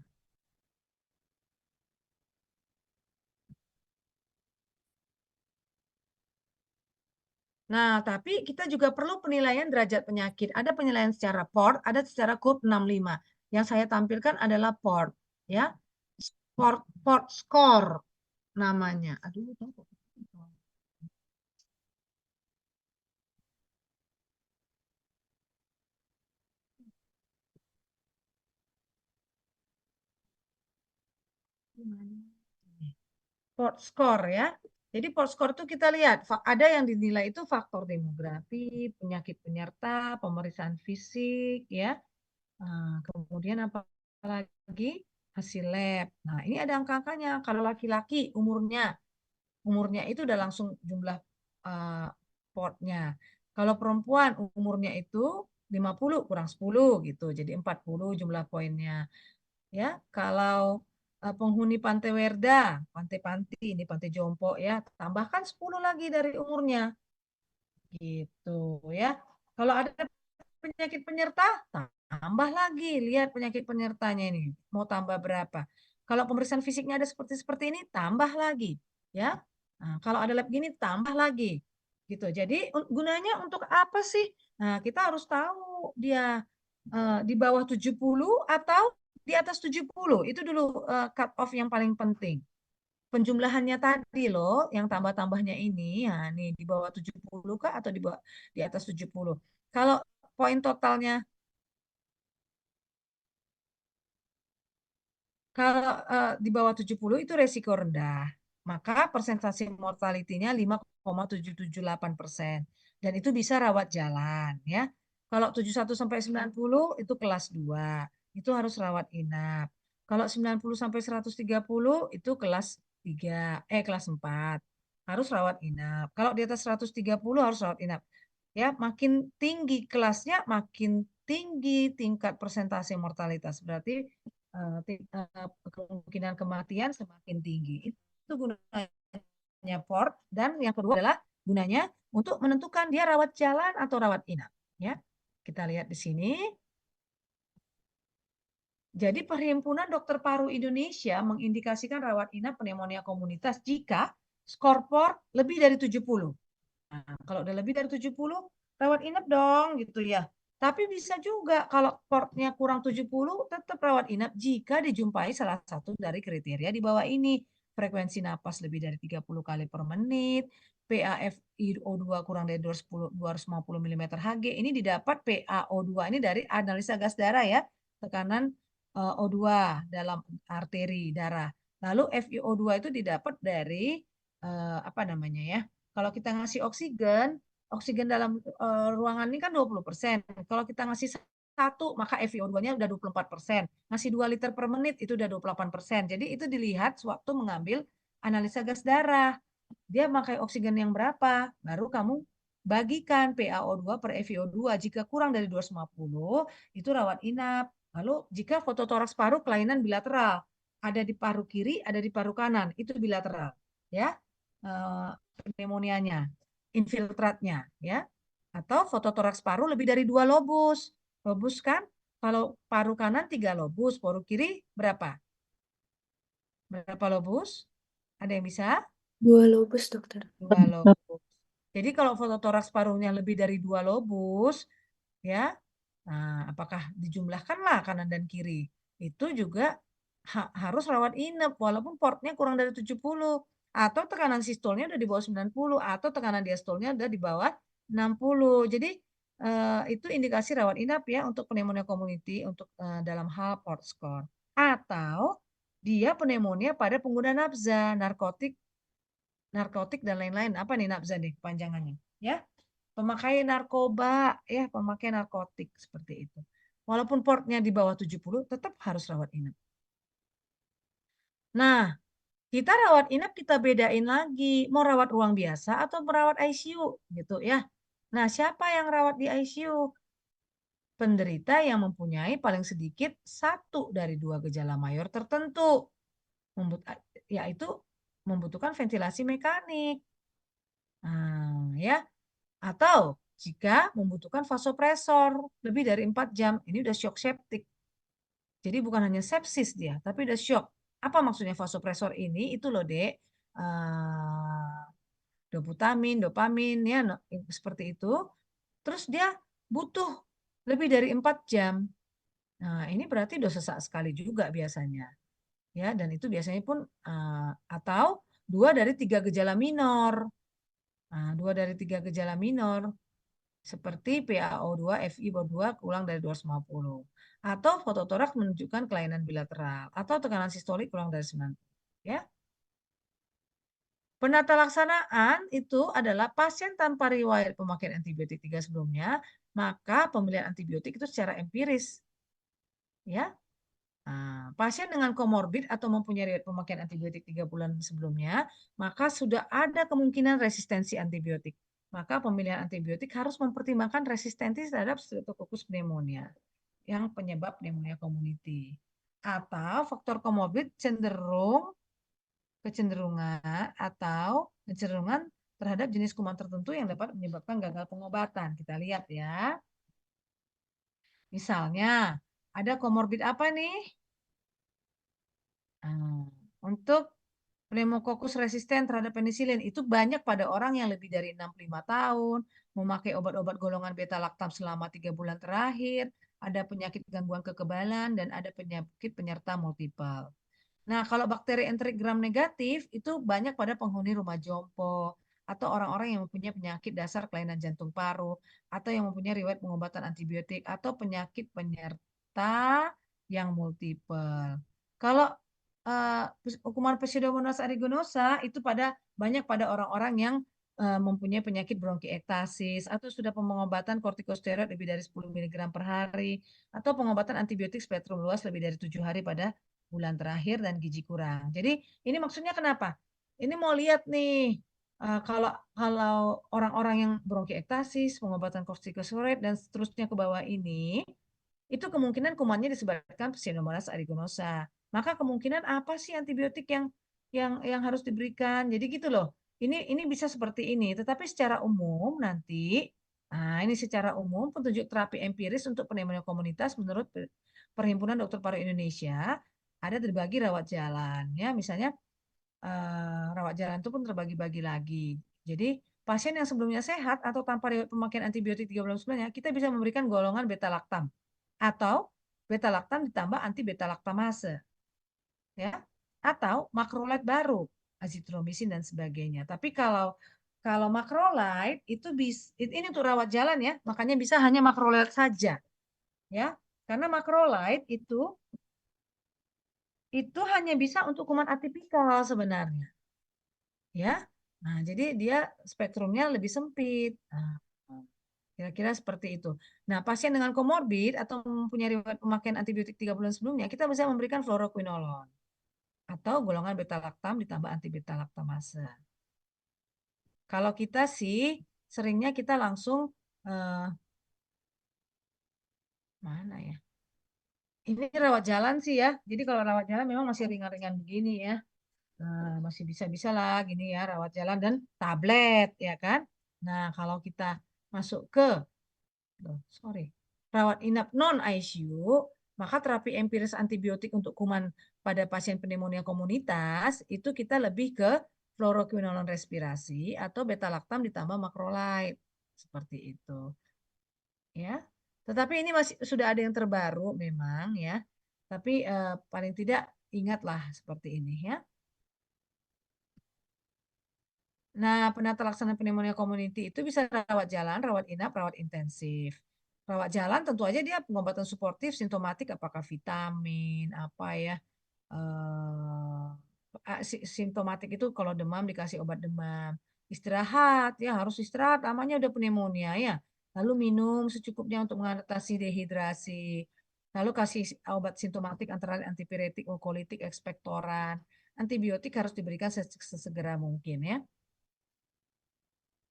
[SPEAKER 1] Nah, tapi kita juga perlu penilaian derajat penyakit. Ada penilaian secara PORT, ada secara KURP 65. Yang saya tampilkan adalah PORT, ya. PORT score namanya. Aduh, tahu. Port score ya. Jadi port score itu kita lihat ada yang dinilai itu faktor demografi, penyakit penyerta, pemeriksaan fisik ya, Kemudian apa lagi? Hasil lab. Nah, ini ada angka-angkanya. Kalau laki-laki umurnya itu udah langsung jumlah uh, portnya. Kalau perempuan umurnya itu 50 kurang 10 gitu. Jadi 40 jumlah poinnya. Ya, kalau penghuni Pantai Werda, Pantai-Panti, ini Pantai Jompo ya, tambahkan 10 lagi dari umurnya. Gitu ya. Kalau ada penyakit penyerta, tambah lagi. Lihat penyakit penyertanya ini. Mau tambah berapa? Kalau pemeriksaan fisiknya ada seperti ini, tambah lagi. Ya. Nah, kalau ada lab gini, tambah lagi. Gitu. Jadi gunanya untuk apa sih? Nah, kita harus tahu dia di bawah 70 atau di atas 70. Itu dulu cut off yang paling penting. Penjumlahannya tadi loh, yang tambah-tambahnya ini, ya nih di bawah 70 kah atau di atas 70. Kalau poin totalnya, kalau di bawah 70 itu resiko rendah, maka persentase mortality-nya 5,778%. Dan itu bisa rawat jalan ya. Kalau 71 sampai 90 itu kelas 2, itu harus rawat inap. Kalau 90 sampai 130 itu kelas 3, kelas 4 harus rawat inap. Kalau di atas 130 harus rawat inap. Ya, makin tinggi kelasnya, makin tinggi tingkat persentase mortalitas. Berarti kemungkinan kematian semakin tinggi. Itu gunanya port. Dan yang kedua adalah gunanya untuk menentukan dia rawat jalan atau rawat inap. Ya, kita lihat di sini. Jadi Perhimpunan Dokter Paru Indonesia mengindikasikan rawat inap pneumonia komunitas jika skor port lebih dari 70. Nah, kalau udah lebih dari 70, rawat inap dong gitu ya. Tapi bisa juga kalau portnya kurang 70, tetap rawat inap jika dijumpai salah satu dari kriteria di bawah ini. Frekuensi napas lebih dari 30 kali per menit, PaFiO2 kurang dari 250 mm Hg. Ini didapat PaO2 ini dari analisa gas darah ya, tekanan O2 dalam arteri darah. Lalu FiO2 itu didapat dari apa namanya ya? Kalau kita ngasih oksigen dalam ruangan ini kan 20%. Kalau kita ngasih 1, maka FiO2-nya udah 24%. Ngasih 2 liter per menit itu udah 28%. Jadi itu dilihat sewaktu mengambil analisa gas darah. Dia pakai oksigen yang berapa? Baru kamu bagikan PaO2 per FiO2. Jika kurang dari 250, itu rawat inap. Lalu jika fototoraks paru kelainan bilateral, ada di paru kiri, ada di paru kanan, itu bilateral. Ya, pneumonianya, infiltratnya, ya. Atau fototoraks paru lebih dari 2 lobus. Lobus kan, kalau paru kanan 3 lobus, paru kiri berapa? Berapa lobus? Ada yang bisa?
[SPEAKER 4] 2 lobus, dokter.
[SPEAKER 1] 2 lobus. Jadi kalau fototoraks parunya lebih dari 2 lobus, ya, nah, apakah dijumlahkanlah kanan dan kiri? Itu juga harus rawat inap walaupun portnya kurang dari 70 atau tekanan sistolnya udah di bawah 90 atau tekanan diastolnya udah di bawah 60. Jadi itu indikasi rawat inap ya untuk pneumonia community untuk dalam hal port score. Atau dia pneumonia pada pengguna nafza, narkotik dan lain-lain. Apa nih nafza nih panjangannya? Ya, pemakai narkoba, ya, pemakai narkotik seperti itu. Walaupun portnya di bawah 70, tetap harus rawat inap. Nah, kita rawat inap kita bedain lagi, mau rawat ruang biasa atau merawat ICU gitu ya. Nah, siapa yang rawat di ICU? Penderita yang mempunyai paling sedikit 1 dari 2 gejala mayor tertentu, yaitu membutuhkan ventilasi mekanik. Nah, ya. Atau jika membutuhkan vasopresor lebih dari 4 jam, ini udah shock septic. Jadi bukan hanya sepsis dia, tapi udah shock. Apa maksudnya vasopresor ini? Itu loh, Dek. Dopamin, ya, seperti itu. Terus dia butuh lebih dari 4 jam. Nah, ini berarti udah sesak sekali juga biasanya. Ya, dan itu biasanya pun atau 2 dari 3 gejala minor. Nah, 2 dari 3 gejala minor seperti PaO2, FiO2 kurang dari 250. Atau fototoraks menunjukkan kelainan bilateral atau tekanan sistolik kurang dari 90. Ya. Penata laksanaan itu adalah pasien tanpa riwayat pemakaian antibiotik 3 sebelumnya, maka pemberian antibiotik itu secara empiris. Ya. Nah, pasien dengan komorbid atau mempunyai riwayat pemakaian antibiotik 3 bulan sebelumnya, maka sudah ada kemungkinan resistensi antibiotik. Maka pemilihan antibiotik harus mempertimbangkan resistensi terhadap Streptococcus pneumonia yang penyebab pneumonia community. Atau faktor komorbid kecenderungan terhadap jenis kuman tertentu yang dapat menyebabkan gagal pengobatan. Kita lihat ya. Misalnya, ada komorbid apa nih? Nah, untuk pneumokokus resisten terhadap penisilin itu banyak pada orang yang lebih dari 65 tahun, memakai obat-obat golongan beta laktam selama 3 bulan terakhir, ada penyakit gangguan kekebalan, dan ada penyakit penyerta multiple. Nah, kalau bakteri enterik gram negatif itu banyak pada penghuni rumah jompo atau orang-orang yang mempunyai penyakit dasar kelainan jantung paru atau yang mempunyai riwayat pengobatan antibiotik atau penyakit penyerta yang multiple. Kalau hukuman Pseudomonas aeruginosa itu banyak pada orang-orang yang mempunyai penyakit bronkiektasis atau sudah pengobatan kortikosteroid lebih dari 10 mg per hari atau pengobatan antibiotik spektrum luas lebih dari 7 hari pada bulan terakhir dan gizi kurang. Jadi ini maksudnya kenapa? Ini mau lihat nih kalau kalau orang-orang yang bronkiektasis, pengobatan kortikosteroid dan seterusnya ke bawah ini, itu kemungkinan kumannya disebabkan Pseudomonas aeruginosa. Maka kemungkinan apa sih antibiotik yang harus diberikan? Jadi gitu loh. Ini bisa seperti ini, tetapi secara umum nanti ini secara umum petunjuk terapi empiris untuk pneumonia komunitas menurut Perhimpunan Dokter Paru Indonesia ada terbagi rawat jalan ya, misalnya rawat jalan itu pun terbagi-bagi lagi. Jadi pasien yang sebelumnya sehat atau tanpa riwayat pemakaian antibiotik 3 bulan sebelumnya, kita bisa memberikan golongan beta laktam atau beta laktam ditambah anti beta laktamase ya, atau makrolide baru, azitromisin dan sebagainya. Tapi kalau kalau makrolide itu ini untuk rawat jalan ya, makanya bisa hanya makrolide saja ya. Karena makrolide itu hanya bisa untuk kuman atipikal sebenarnya ya. Nah, jadi dia spektrumnya lebih sempit. Nah, kira-kira seperti itu. Nah, pasien dengan komorbid atau mempunyai riwayat pemakaian antibiotik 3 bulan sebelumnya, kita bisa memberikan fluoroquinolone atau golongan beta laktam ditambah anti beta laktamase. Kalau kita sih seringnya kita langsung mana ya? Ini rawat jalan sih ya. Jadi kalau rawat jalan memang masih ringan-ringan begini ya. Masih bisa-bisa lah gini ya rawat jalan dan tablet ya kan. Nah, kalau kita masuk ke sorry, rawat inap non ICU, maka terapi empiris antibiotik untuk kuman pada pasien pneumonia komunitas itu kita lebih ke fluoroquinolone respirasi atau beta laktam ditambah makrolide seperti itu ya. Tetapi ini masih sudah ada yang terbaru memang ya. Tapi paling tidak ingatlah seperti ini ya. Nah, penata laksana pneumonia community itu bisa rawat jalan, rawat inap, rawat intensif. Rawat jalan tentu aja dia pengobatan suportif, simptomatik, apakah vitamin, apa ya. Simptomatik itu kalau demam dikasih obat demam. Istirahat, ya harus istirahat, namanya udah pneumonia ya. Lalu minum secukupnya untuk mengatasi dehidrasi. Lalu kasih obat simptomatik antara antipiretik, mukolytik, ekspektoran. Antibiotik harus diberikan sesegera mungkin ya.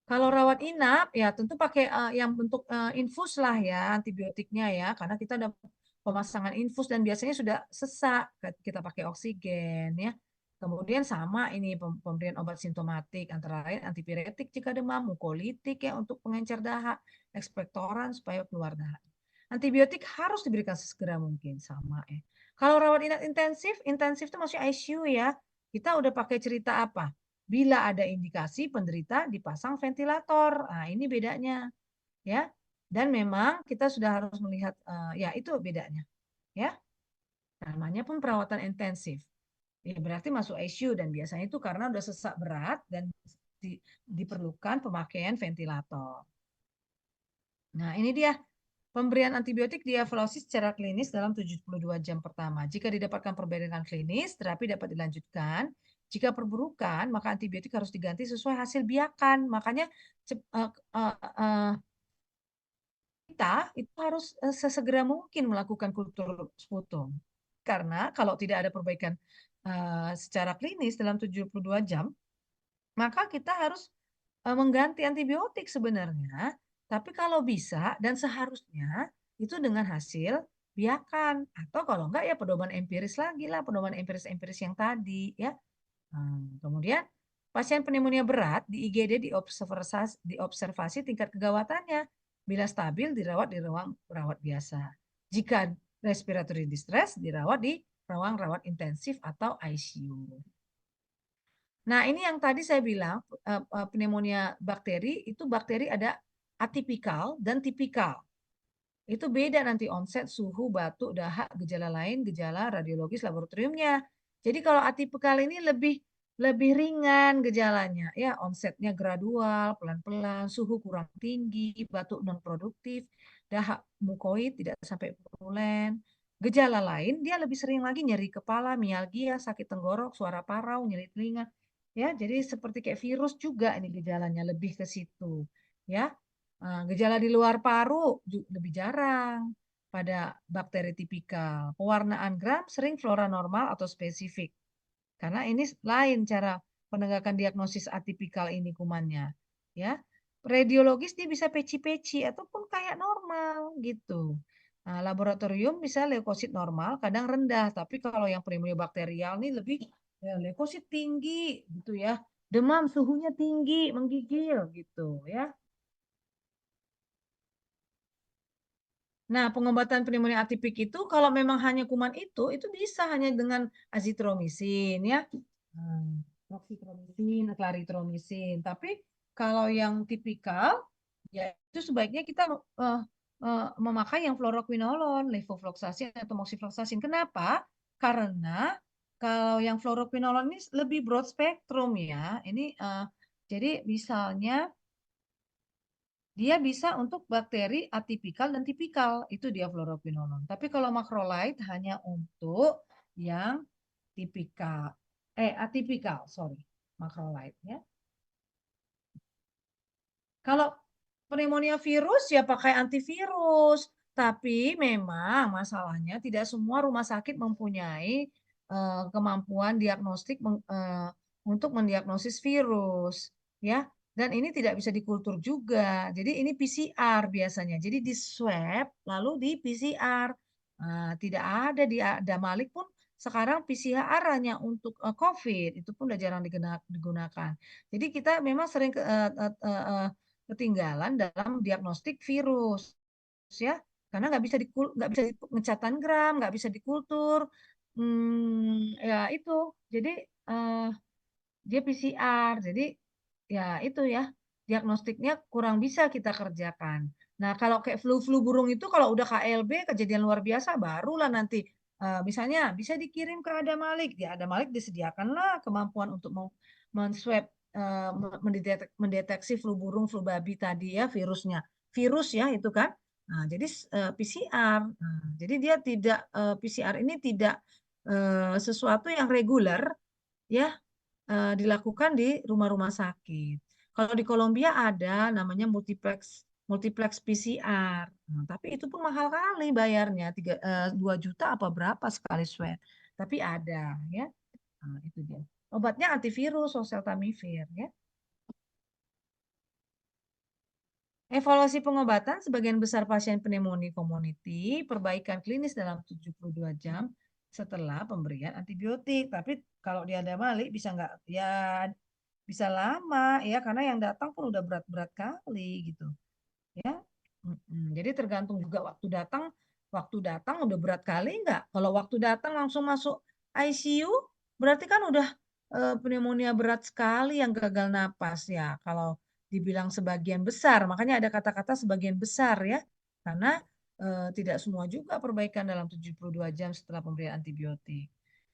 [SPEAKER 1] Kalau rawat inap ya tentu pakai yang bentuk infus lah ya antibiotiknya ya karena kita ada pemasangan infus dan biasanya sudah sesak kita pakai oksigen ya. Kemudian sama ini pemberian obat simptomatik antara lain antipiretik jika demam, mukolytik ya untuk pengencer dahak, ekspektoran supaya keluar dahak. Antibiotik harus diberikan segera mungkin sama ya. Kalau rawat inap intensif, intensif itu masih ICU ya. Kita udah pakai cerita apa? Bila ada indikasi penderita dipasang ventilator. Nah, ini bedanya ya. Dan memang kita sudah harus melihat ya itu bedanya ya. Namanya pun perawatan intensif. Ya, berarti masuk ICU dan biasanya itu karena udah sesak berat dan diperlukan pemakaian ventilator. Nah, ini dia pemberian antibiotik dievaluasi secara klinis dalam 72 jam pertama. Jika didapatkan perbaikan klinis, terapi dapat dilanjutkan. Jika perburukan, maka antibiotik harus diganti sesuai hasil biakan. Makanya kita itu harus sesegera mungkin melakukan kultur sputum. Karena kalau tidak ada perbaikan secara klinis dalam 72 jam, maka kita harus mengganti antibiotik sebenarnya. Tapi kalau bisa dan seharusnya itu dengan hasil biakan atau kalau enggak ya pedoman empiris lagi lah, pedoman empiris-empiris yang tadi ya. Kemudian pasien pneumonia berat di IGD diobservasi tingkat kegawatannya. Bila stabil dirawat di ruang rawat biasa. Jika respiratory distress dirawat di ruang rawat intensif atau ICU. Nah, ini yang tadi saya bilang pneumonia bakteri itu bakteri ada atipikal dan tipikal. Itu beda nanti onset, suhu, batuk, dahak, gejala lain, gejala radiologis laboratoriumnya. Jadi kalau atipikal ini lebih ringan gejalanya, ya onsetnya gradual, pelan-pelan, suhu kurang tinggi, batuk non produktif, dahak mukoid tidak sampai purulen. Gejala lain dia lebih sering lagi nyeri kepala, mialgia, sakit tenggorok, suara parau, nyeri telinga. Ya, jadi seperti kayak virus juga ini gejalanya lebih ke situ, ya. Gejala di luar paru lebih jarang pada bakteri tipikal. Pewarnaan gram sering flora normal atau spesifik. Karena ini lain cara penegakan diagnosis atipikal ini kumannya. Ya, radiologis dia bisa peci-peci ataupun kayak normal gitu. Laboratorium bisa leukosit normal, kadang rendah. Tapi kalau yang pneumonia bakterial ini lebih leukosit tinggi gitu ya. Demam, suhunya tinggi, menggigil gitu ya. Nah, pengobatan pneumonia atipik itu kalau memang hanya kuman itu bisa hanya dengan azitromisin ya. Oksitromisin, klaritromisin. Tapi kalau yang tipikal ya itu sebaiknya kita memakai yang fluoroquinolone, levofloxacin atau moxifloxacin. Kenapa? Karena kalau yang fluoroquinolone ini lebih broad spectrum ya. Ini jadi misalnya dia bisa untuk bakteri atipikal dan tipikal, itu dia fluoroquinolone. Tapi kalau macrolide hanya untuk yang tipikal, atipikal, sorry, macrolide ya. Kalau pneumonia virus ya pakai antivirus, tapi memang masalahnya tidak semua rumah sakit mempunyai kemampuan diagnostik untuk mendiagnosis virus, ya. Dan ini tidak bisa dikultur juga. Jadi ini PCR biasanya. Jadi di swab lalu di PCR. Tidak ada di Damalik pun sekarang PCR hanya untuk COVID. Itu pun udah jarang digunakan. Jadi kita memang sering ketinggalan dalam diagnostik virus, ya. Karena nggak bisa ngecatan gram, nggak bisa dikultur. Ya itu. Jadi dia PCR. Jadi ya itu ya, diagnostiknya kurang bisa kita kerjakan. Nah, kalau kayak flu burung itu kalau udah KLB, kejadian luar biasa, barulah nanti misalnya bisa dikirim ke Adamalik. Di Adamalik disediakanlah kemampuan untuk menswab mendeteksi flu burung, flu babi tadi ya, virusnya. Virus ya itu kan. Nah, jadi PCR. Nah, jadi dia tidak PCR ini tidak sesuatu yang reguler ya, dilakukan di rumah-rumah sakit. Kalau di Kolombia ada namanya multiplex PCR. Nah, tapi itu pun mahal kali bayarnya, 2 juta apa berapa sekali swab. Tapi ada ya. Nah, itu dia. Obatnya antivirus, oseltamivir ya. Evaluasi pengobatan sebagian besar pasien pneumonia community, perbaikan klinis dalam 72 jam setelah pemberian antibiotik. Tapi kalau dia ada balik bisa nggak ya bisa lama ya karena yang datang pun udah berat-berat kali gitu ya. Jadi tergantung juga waktu datang udah berat kali nggak. Kalau waktu datang langsung masuk ICU berarti kan udah pneumonia berat sekali yang gagal napas ya. Kalau dibilang sebagian besar, makanya ada kata-kata sebagian besar ya. Karena tidak semua juga perbaikan dalam 72 jam setelah pemberian antibiotik.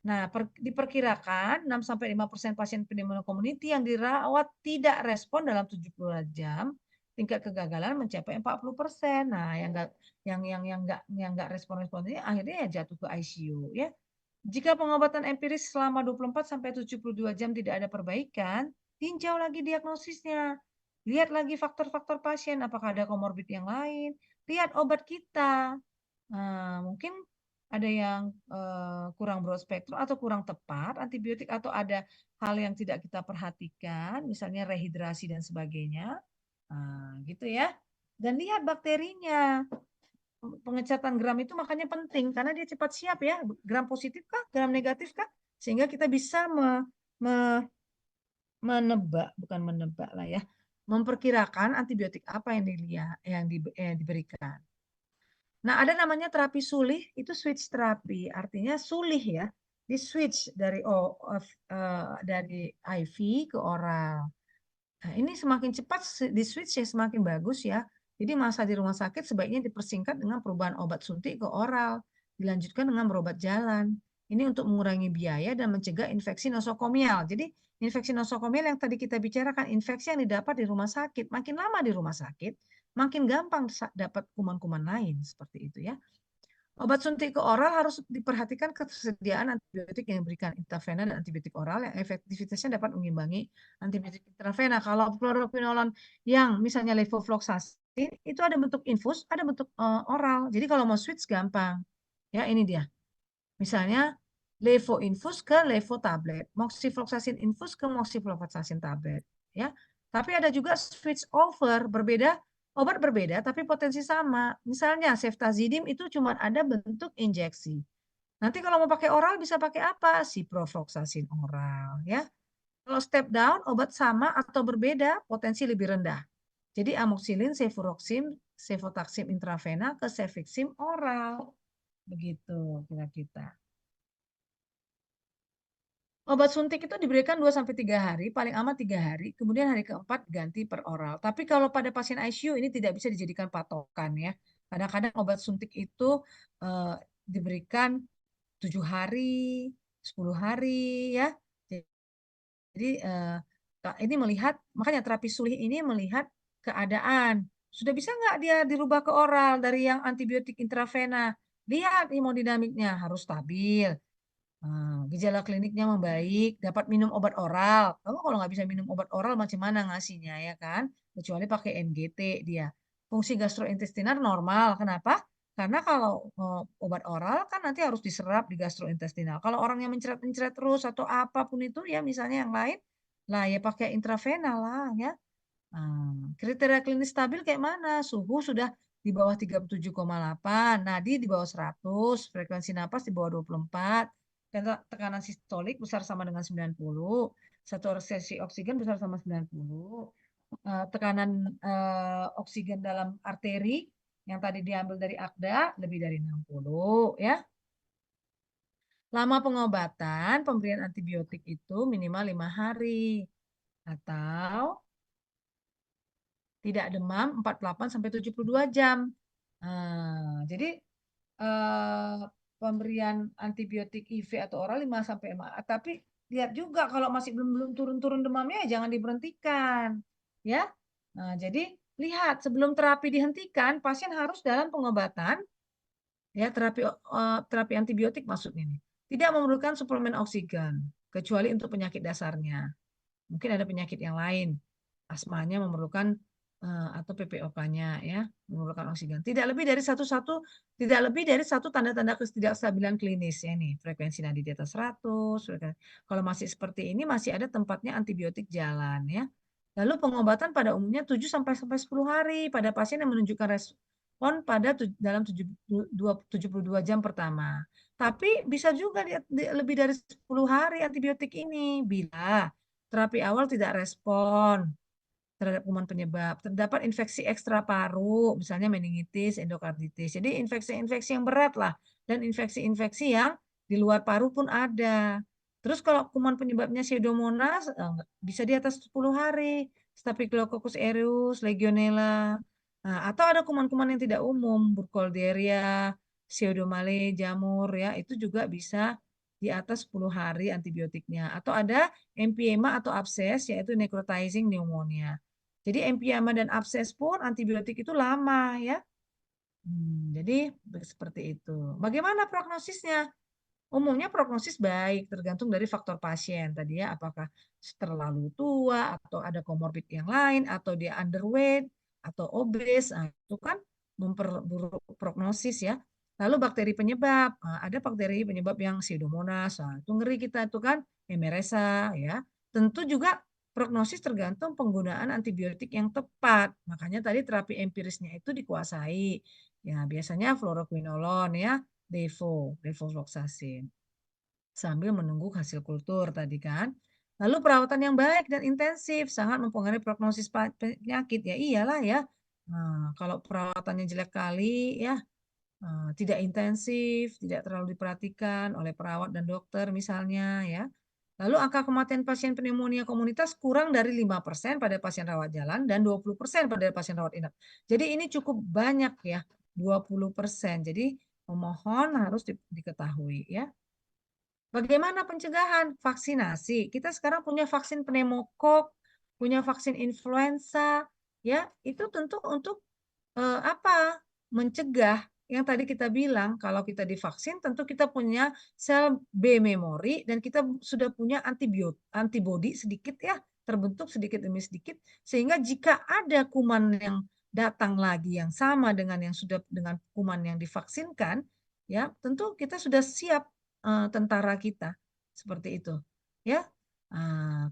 [SPEAKER 1] Nah, diperkirakan 6-5% pasien pneumonia community yang dirawat tidak respon dalam 72 jam, tingkat kegagalan mencapai 40%. Nah, yang enggak respon-respon ini akhirnya ya jatuh ke ICU ya. Jika pengobatan empiris selama 24 sampai 72 jam tidak ada perbaikan, tinjau lagi diagnosisnya. Lihat lagi faktor-faktor pasien, apakah ada komorbid yang lain, lihat obat kita. Mungkin ada yang kurang broad spectrum atau kurang tepat antibiotik, atau ada hal yang tidak kita perhatikan, misalnya rehidrasi dan sebagainya. Gitu ya. Dan lihat bakterinya. Pengecatan gram itu makanya penting karena dia cepat siap ya. Gram positif kah, gram negatif kah? Sehingga kita bisa menebak, bukan menebak lah ya, memperkirakan antibiotik apa yang diberikan. Nah, ada namanya terapi sulih, itu switch terapi, artinya sulih ya, di switch dari IV ke oral. Nah, ini semakin cepat di switch ya semakin bagus ya. Jadi masa di rumah sakit sebaiknya dipersingkat dengan perubahan obat suntik ke oral, dilanjutkan dengan berobat jalan. Ini untuk mengurangi biaya dan mencegah infeksi nosokomial. Jadi infeksi nosokomial yang tadi kita bicarakan, infeksi yang didapat di rumah sakit, makin lama di rumah sakit, makin gampang dapat kuman-kuman lain seperti itu ya. Obat suntik ke oral harus diperhatikan ketersediaan antibiotik yang diberikan intravena dan antibiotik oral yang efektivitasnya dapat mengimbangi antibiotik intravena. Kalau fluoroquinolone yang misalnya levofloxacin itu ada bentuk infus, ada bentuk oral. Jadi kalau mau switch gampang. Ya, ini dia. Misalnya levo infus ke levo tablet, moxifloxacin infus ke moxifloxacin tablet, ya. Tapi ada juga switch over, berbeda. Obat berbeda tapi potensi sama. Misalnya ceftazidime itu cuma ada bentuk injeksi. Nanti kalau mau pakai oral bisa pakai apa? Ciprofloxacin oral ya. Kalau step down obat sama atau berbeda potensi lebih rendah. Jadi amoxicillin, cefuroxim, cefotaxim intravena ke cefixim oral. Begitu kira-kira. Obat suntik itu diberikan 2-3 hari, paling amat 3 hari, kemudian hari keempat ganti per oral. Tapi kalau pada pasien ICU ini tidak bisa dijadikan patokan ya. Kadang-kadang obat suntik itu diberikan 7 hari, 10 hari ya. Jadi ini melihat, makanya terapi sulih ini melihat keadaan. Sudah bisa nggak dia dirubah ke oral dari yang antibiotik intravena? Lihat hemodinamiknya harus stabil. Gejala kliniknya membaik, dapat minum obat oral. Kamu kalau nggak bisa minum obat oral, macam mana ngasihnya ya kan? Kecuali pakai NGT dia. Fungsi gastrointestinal normal. Kenapa? Karena kalau obat oral kan nanti harus diserap di gastrointestinal. Kalau orang yang mencret-mencret terus atau apapun itu ya, misalnya yang lain, lah ya pakai intravenal lah ya. Kriteria klinis stabil kayak mana? Suhu sudah di bawah 37,8, nadi di bawah 100, frekuensi napas di bawah 24, dan tekanan sistolik besar sama dengan 90, saturasi oksigen besar sama 90, tekanan oksigen dalam arteri yang tadi diambil dari AKDA lebih dari 60 ya. Lama pengobatan, pemberian antibiotik itu minimal 5 hari atau tidak demam 48 sampai 72 jam. Jadi pemberian antibiotik IV atau oral 5 sampai 5. Tapi lihat juga kalau masih belum turun-turun demamnya ya jangan diberhentikan. Ya. Jadi lihat sebelum terapi dihentikan, pasien harus dalam pengobatan ya terapi antibiotik maksudnya ini. Tidak memerlukan suplemen oksigen kecuali untuk penyakit dasarnya. Mungkin ada penyakit yang lain, asmanya memerlukan atau PPOK-nya ya memerlukan oksigen. Tidak lebih dari satu tanda-tanda ketidakstabilan klinis ya nih, frekuensi nadi di atas 100. Kalau masih seperti ini masih ada tempatnya antibiotik jalan ya. Lalu pengobatan pada umumnya 7 sampai 10 hari pada pasien yang menunjukkan respon dalam 72 jam pertama. Tapi bisa juga lebih dari 10 hari antibiotik ini bila terapi awal tidak respon terhadap kuman penyebab. Terdapat infeksi ekstra paru, misalnya meningitis, endokarditis. Jadi infeksi-infeksi yang berat lah. Dan infeksi-infeksi yang di luar paru pun ada. Terus kalau kuman penyebabnya Pseudomonas, bisa di atas 10 hari. Staphylococcus aureus, Legionella. Nah, atau ada kuman-kuman yang tidak umum, Burkholderia, Pseudomallei, jamur, ya itu juga bisa di atas 10 hari antibiotiknya. Atau ada emphysema atau abses, yaitu necrotizing pneumonia. Jadi emphysema dan abses pun antibiotik itu lama ya. Jadi seperti itu. Bagaimana prognosisnya? Umumnya prognosis baik, tergantung dari faktor pasien tadi ya, apakah terlalu tua atau ada komorbid yang lain atau dia underweight atau obes. Nah, itu kan memperburuk prognosis ya. Lalu bakteri penyebab, ada bakteri penyebab yang Pseudomonas, itu ngeri kita itu kan, MRSA ya. Tentu juga prognosis tergantung penggunaan antibiotik yang tepat. Makanya tadi terapi empirisnya itu dikuasai. Ya, biasanya fluoroquinolon ya, levofloxacin. Sambil menunggu hasil kultur tadi kan. Lalu perawatan yang baik dan intensif sangat mempengaruhi prognosis penyakit. Ya iyalah ya. Nah, kalau perawatannya jelek kali ya, tidak intensif, tidak terlalu diperhatikan oleh perawat dan dokter misalnya ya. Lalu angka kematian pasien pneumonia komunitas kurang dari 5% pada pasien rawat jalan dan 20% pada pasien rawat inap. Jadi ini cukup banyak ya, 20%. Jadi memohon harus diketahui ya. Bagaimana pencegahan? Vaksinasi. Kita sekarang punya vaksin pneumokok, punya vaksin influenza, ya. Itu tentu untuk apa? Mencegah yang tadi kita bilang kalau kita divaksin tentu kita punya sel B memori dan kita sudah punya antibodi sedikit ya, terbentuk sedikit demi sedikit sehingga jika ada kuman yang datang lagi yang sama dengan yang sudah dengan kuman yang divaksinkan, ya tentu kita sudah siap tentara kita seperti itu, ya.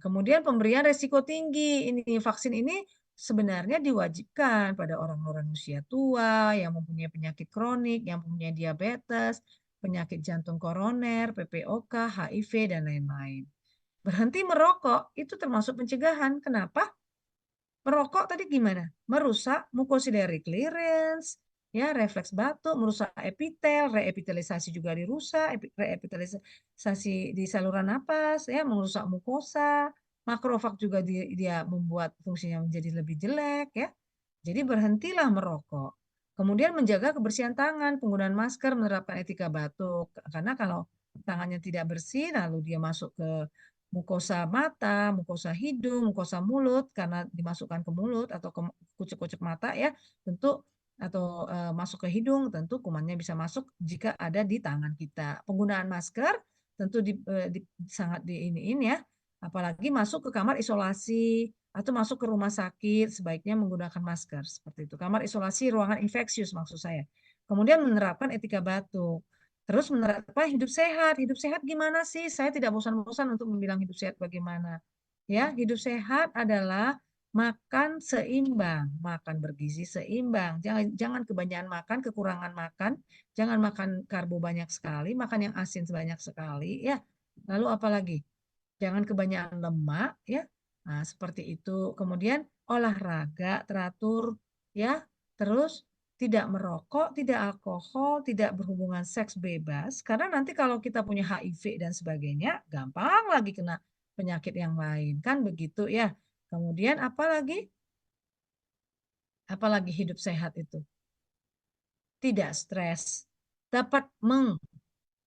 [SPEAKER 1] Kemudian pemberian resiko tinggi ini vaksin ini sebenarnya diwajibkan pada orang-orang usia tua yang mempunyai penyakit kronik, yang mempunyai diabetes, penyakit jantung koroner, PPOK, HIV dan lain-lain. Berhenti merokok itu termasuk pencegahan. Kenapa? Merokok tadi gimana? Merusak mucociliary clearance, ya refleks batuk, merusak epitel, reepitelisasi juga dirusak, reepitelisasi di saluran napas, ya merusak mukosa, makrofag juga dia membuat fungsinya menjadi lebih jelek, ya. Jadi berhentilah merokok. Kemudian menjaga kebersihan tangan, penggunaan masker, menerapkan etika batuk. Karena kalau tangannya tidak bersih, lalu dia masuk ke mukosa mata, mukosa hidung, mukosa mulut karena dimasukkan ke mulut atau ke kucek-kucek mata ya, tentu atau masuk ke hidung tentu kumannya bisa masuk jika ada di tangan kita. Penggunaan masker tentu sangat diiniin ya, apalagi masuk ke kamar isolasi atau masuk ke rumah sakit sebaiknya menggunakan masker seperti itu. Kamar isolasi ruangan infeksius maksud saya. Kemudian menerapkan etika batuk. Terus menerapkan hidup sehat. Hidup sehat gimana sih? Saya tidak bosan-bosan untuk membilang hidup sehat bagaimana. Ya, hidup sehat adalah makan seimbang, makan bergizi seimbang. Jangan kebanyakan makan, kekurangan makan, jangan makan karbo banyak sekali, makan yang asin sebanyak sekali ya. Lalu apalagi? Jangan kebanyakan lemak ya. Nah, seperti itu. Kemudian olahraga teratur ya. Terus tidak merokok, tidak alkohol, tidak berhubungan seks bebas. Karena nanti kalau kita punya HIV dan sebagainya, gampang lagi kena penyakit yang lain. Kan begitu ya. Kemudian apalagi? Apalagi hidup sehat itu? Tidak stres. Dapat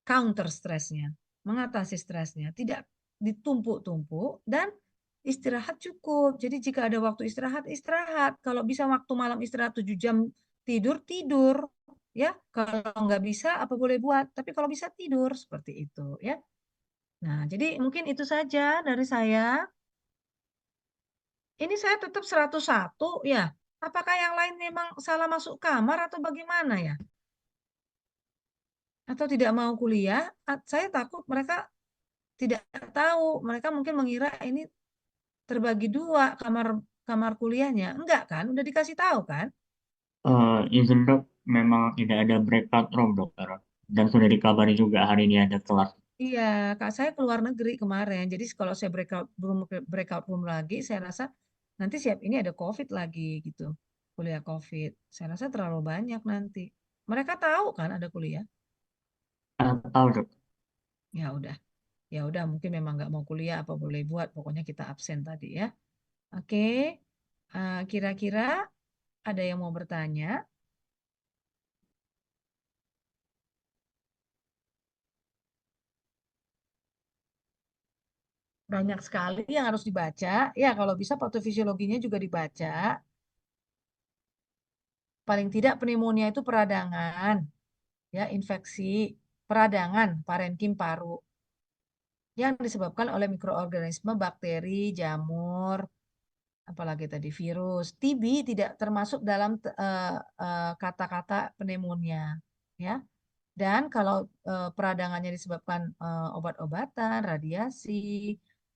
[SPEAKER 1] counter stresnya, mengatasi stresnya, tidak ditumpuk-tumpuk dan istirahat cukup. Jadi jika ada waktu istirahat, istirahat. Kalau bisa waktu malam istirahat 7 jam tidur, tidur. Ya, kalau nggak bisa apa boleh buat. Tapi kalau bisa tidur seperti itu ya. Nah, jadi mungkin itu saja dari saya. Ini saya tetap 101 ya. Apakah yang lain memang salah masuk kamar atau bagaimana ya? Atau tidak mau kuliah? Saya takut mereka tidak tahu. Mereka mungkin mengira ini terbagi dua kamar kamar kuliahnya. Enggak kan? Udah dikasih tahu kan?
[SPEAKER 5] Izin dok, memang tidak ada breakout room dokter. Dan sudah dikabari juga hari ini ada kelas.
[SPEAKER 1] Iya, Kak saya keluar negeri kemarin. Jadi kalau saya breakout room lagi, saya rasa nanti siap ini ada COVID lagi gitu. Kuliah COVID. Saya rasa terlalu banyak nanti. Mereka tahu kan ada kuliah?
[SPEAKER 5] Tahu dok.
[SPEAKER 1] Ya udah. Ya udah mungkin memang nggak mau kuliah apa boleh buat. Pokoknya kita absen tadi ya. Oke. Kira-kira ada yang mau bertanya? Banyak sekali yang harus dibaca. Ya, kalau bisa patofisiologinya juga dibaca. Paling tidak pneumonia itu peradangan, ya, infeksi peradangan parenkim paru yang disebabkan oleh mikroorganisme, bakteri, jamur, apalagi tadi virus. TB tidak termasuk dalam kata-kata pneumonia, ya. Dan kalau peradangannya disebabkan obat-obatan, radiasi,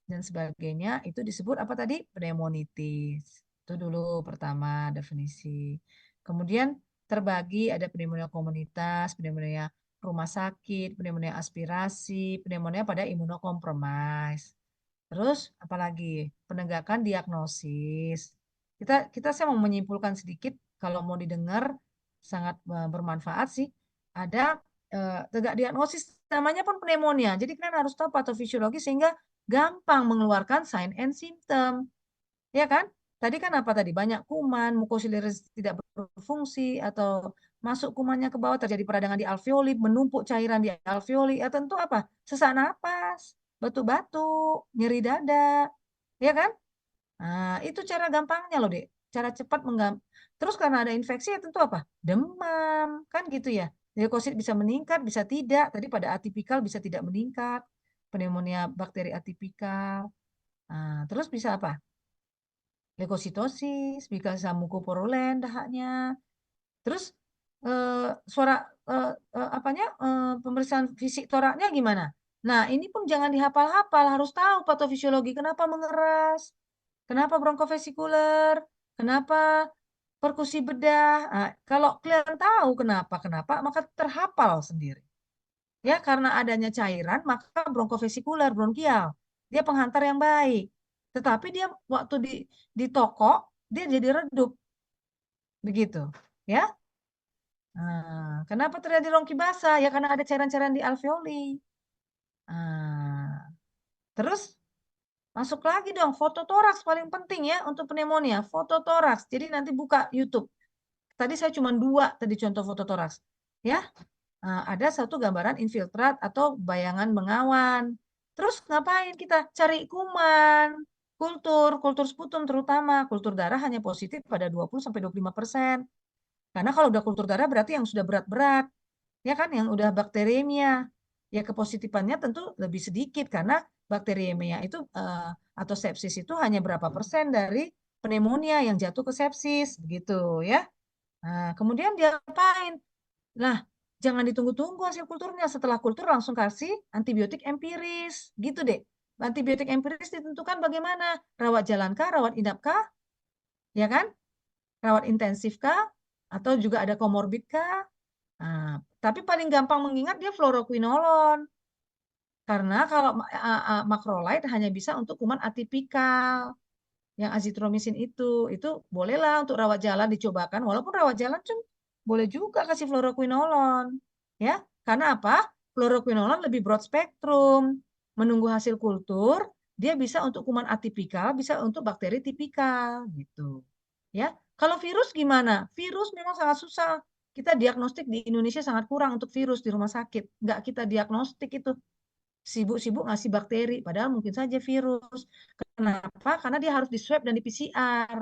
[SPEAKER 1] dan sebagainya, itu disebut apa tadi? Pneumonitis. Itu dulu pertama definisi. Kemudian terbagi ada pneumonia komunitas, pneumonia rumah sakit, pneumonia aspirasi, pneumonia pada imunokompromis. Terus apalagi penegakan diagnosis. Kita saya mau menyimpulkan sedikit kalau mau didengar sangat bermanfaat sih. Ada tegak diagnosis namanya pun pneumonia. Jadi kalian harus tahu patofisiologi sehingga gampang mengeluarkan sign and symptom. Ya kan? Tadi kan apa tadi? Banyak kuman, mukosiliaris tidak berfungsi atau masuk kumannya ke bawah, terjadi peradangan di alveoli, menumpuk cairan di alveoli. Ya tentu apa? Sesak napas, batuk-batuk, nyeri dada. Ya kan? Nah, itu cara gampangnya loh, Dek. Cara cepat Terus karena ada infeksi ya tentu apa? Demam, kan gitu ya. Leukosit bisa meningkat, bisa tidak. Tadi pada atipikal bisa tidak meningkat. Pneumonia bakteri atipikal. Nah, terus bisa apa? Leukositosis, bisa mukoporulen dahaknya. Terus suara apanya pemeriksaan fisik toraknya gimana? Nah, ini pun jangan dihafal-hafal, harus tahu patofisiologi kenapa mengeras, kenapa bronkovesikuler, kenapa perkusi bedah. Nah, kalau kalian tahu kenapa, maka terhafal sendiri. Ya, karena adanya cairan, maka bronkovesikuler, bronkial. Dia penghantar yang baik. Tetapi dia waktu di toko, dia jadi redup. Begitu. Ya. Nah, kenapa terjadi rongki basah? Ya karena ada cairan-cairan di alveoli. Nah, terus masuk lagi dong, foto toraks paling penting ya untuk pneumonia. Foto toraks. Jadi nanti buka YouTube. Tadi saya cuma 2 tadi contoh foto toraks. Ya. Nah, ada satu gambaran infiltrat atau bayangan mengawan. Terus ngapain kita? Cari kuman, kultur sputum terutama. Kultur darah hanya positif pada 20-25%. Karena kalau udah kultur darah berarti yang sudah berat-berat. Ya kan, yang udah bakteremia. Ya kepositifannya tentu lebih sedikit karena bakteremia itu atau sepsis itu hanya berapa persen dari pneumonia yang jatuh ke sepsis. Begitu ya. Nah, kemudian diapain? Nah, jangan ditunggu-tunggu hasil kulturnya. Setelah kultur langsung kasih antibiotik empiris. Gitu deh. Antibiotik empiris ditentukan bagaimana? Rawat jalankah, rawat inapkah? Ya kan? Rawat intensifkah? Atau juga ada komorbid kah? Nah, tapi paling gampang mengingat dia fluoroquinolon. Karena kalau macrolide hanya bisa untuk kuman atipikal. Yang azitromisin itu bolehlah untuk rawat jalan dicobakan. Walaupun rawat jalan boleh juga kasih fluoroquinolon. Ya, karena apa? Fluoroquinolon lebih broad spektrum. Menunggu hasil kultur, dia bisa untuk kuman atipikal, bisa untuk bakteri tipikal gitu. Ya, kalau virus gimana? Virus memang sangat susah. Kita diagnostik di Indonesia sangat kurang untuk virus di rumah sakit. Nggak kita diagnostik itu. Sibuk-sibuk ngasih bakteri, padahal mungkin saja virus. Kenapa? Karena dia harus di swab dan di PCR.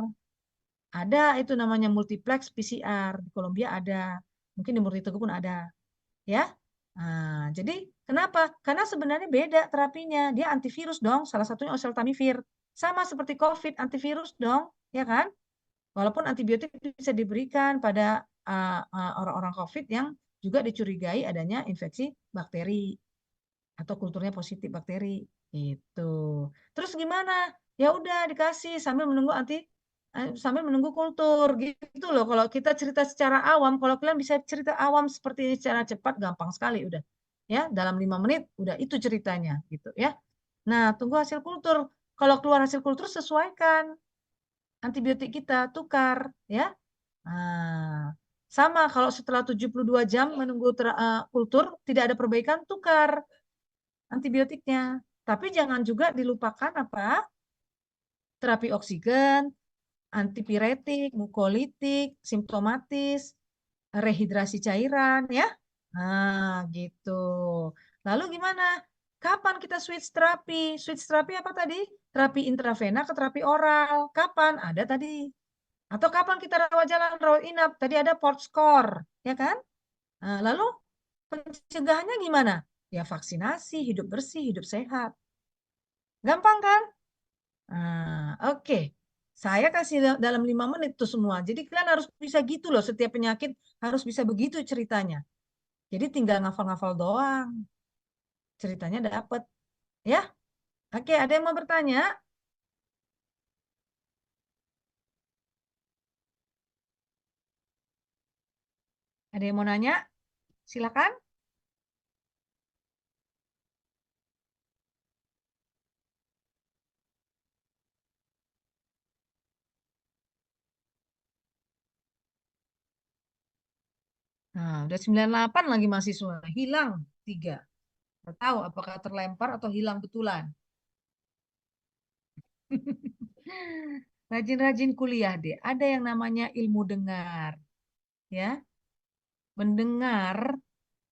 [SPEAKER 1] Ada itu namanya multiplex PCR. Di Kolombia ada. Mungkin di Murni Teguh pun ada. Ya. Nah, jadi kenapa? Karena sebenarnya beda terapinya. Dia antivirus dong. Salah satunya oseltamivir. Sama seperti COVID, antivirus dong. Ya kan? Walaupun antibiotik bisa diberikan pada orang-orang COVID yang juga dicurigai adanya infeksi bakteri atau kulturnya positif bakteri itu. Terus gimana? Ya udah dikasih sambil menunggu kultur gitu loh. Kalau kita cerita secara awam, kalau kalian bisa cerita awam seperti ini secara cepat gampang sekali udah. Ya, dalam 5 menit udah itu ceritanya gitu ya. Nah, tunggu hasil kultur. Kalau keluar hasil kultur sesuaikan antibiotik kita tukar ya. Nah, sama kalau setelah 72 jam menunggu kultur tidak ada perbaikan tukar antibiotiknya. Tapi jangan juga dilupakan apa? Terapi oksigen, antipiretik, mukolitik, simptomatis, rehidrasi cairan ya. Nah, gitu. Lalu gimana? Kapan kita switch terapi? Switch terapi apa tadi? Terapi intravena ke terapi oral. Kapan? Ada tadi. Atau kapan kita rawat jalan, rawat inap? Tadi ada port score, ya kan? Nah, lalu pencegahannya gimana? Ya vaksinasi, hidup bersih, hidup sehat. Gampang kan? Nah, oke. Saya kasih dalam 5 menit tuh semua. Jadi kalian harus bisa gitu loh. Setiap penyakit harus bisa begitu ceritanya. Jadi tinggal ngafal-ngafal doang. Ceritanya dapet. Ya, oke. Ada yang mau bertanya? Ada yang mau nanya? Silakan. Nah, udah 98 lagi mahasiswa. Hilang 3. Nggak tahu apakah terlempar atau hilang betulan. Rajin-rajin kuliah deh. Ada yang namanya ilmu dengar. Ya, mendengar.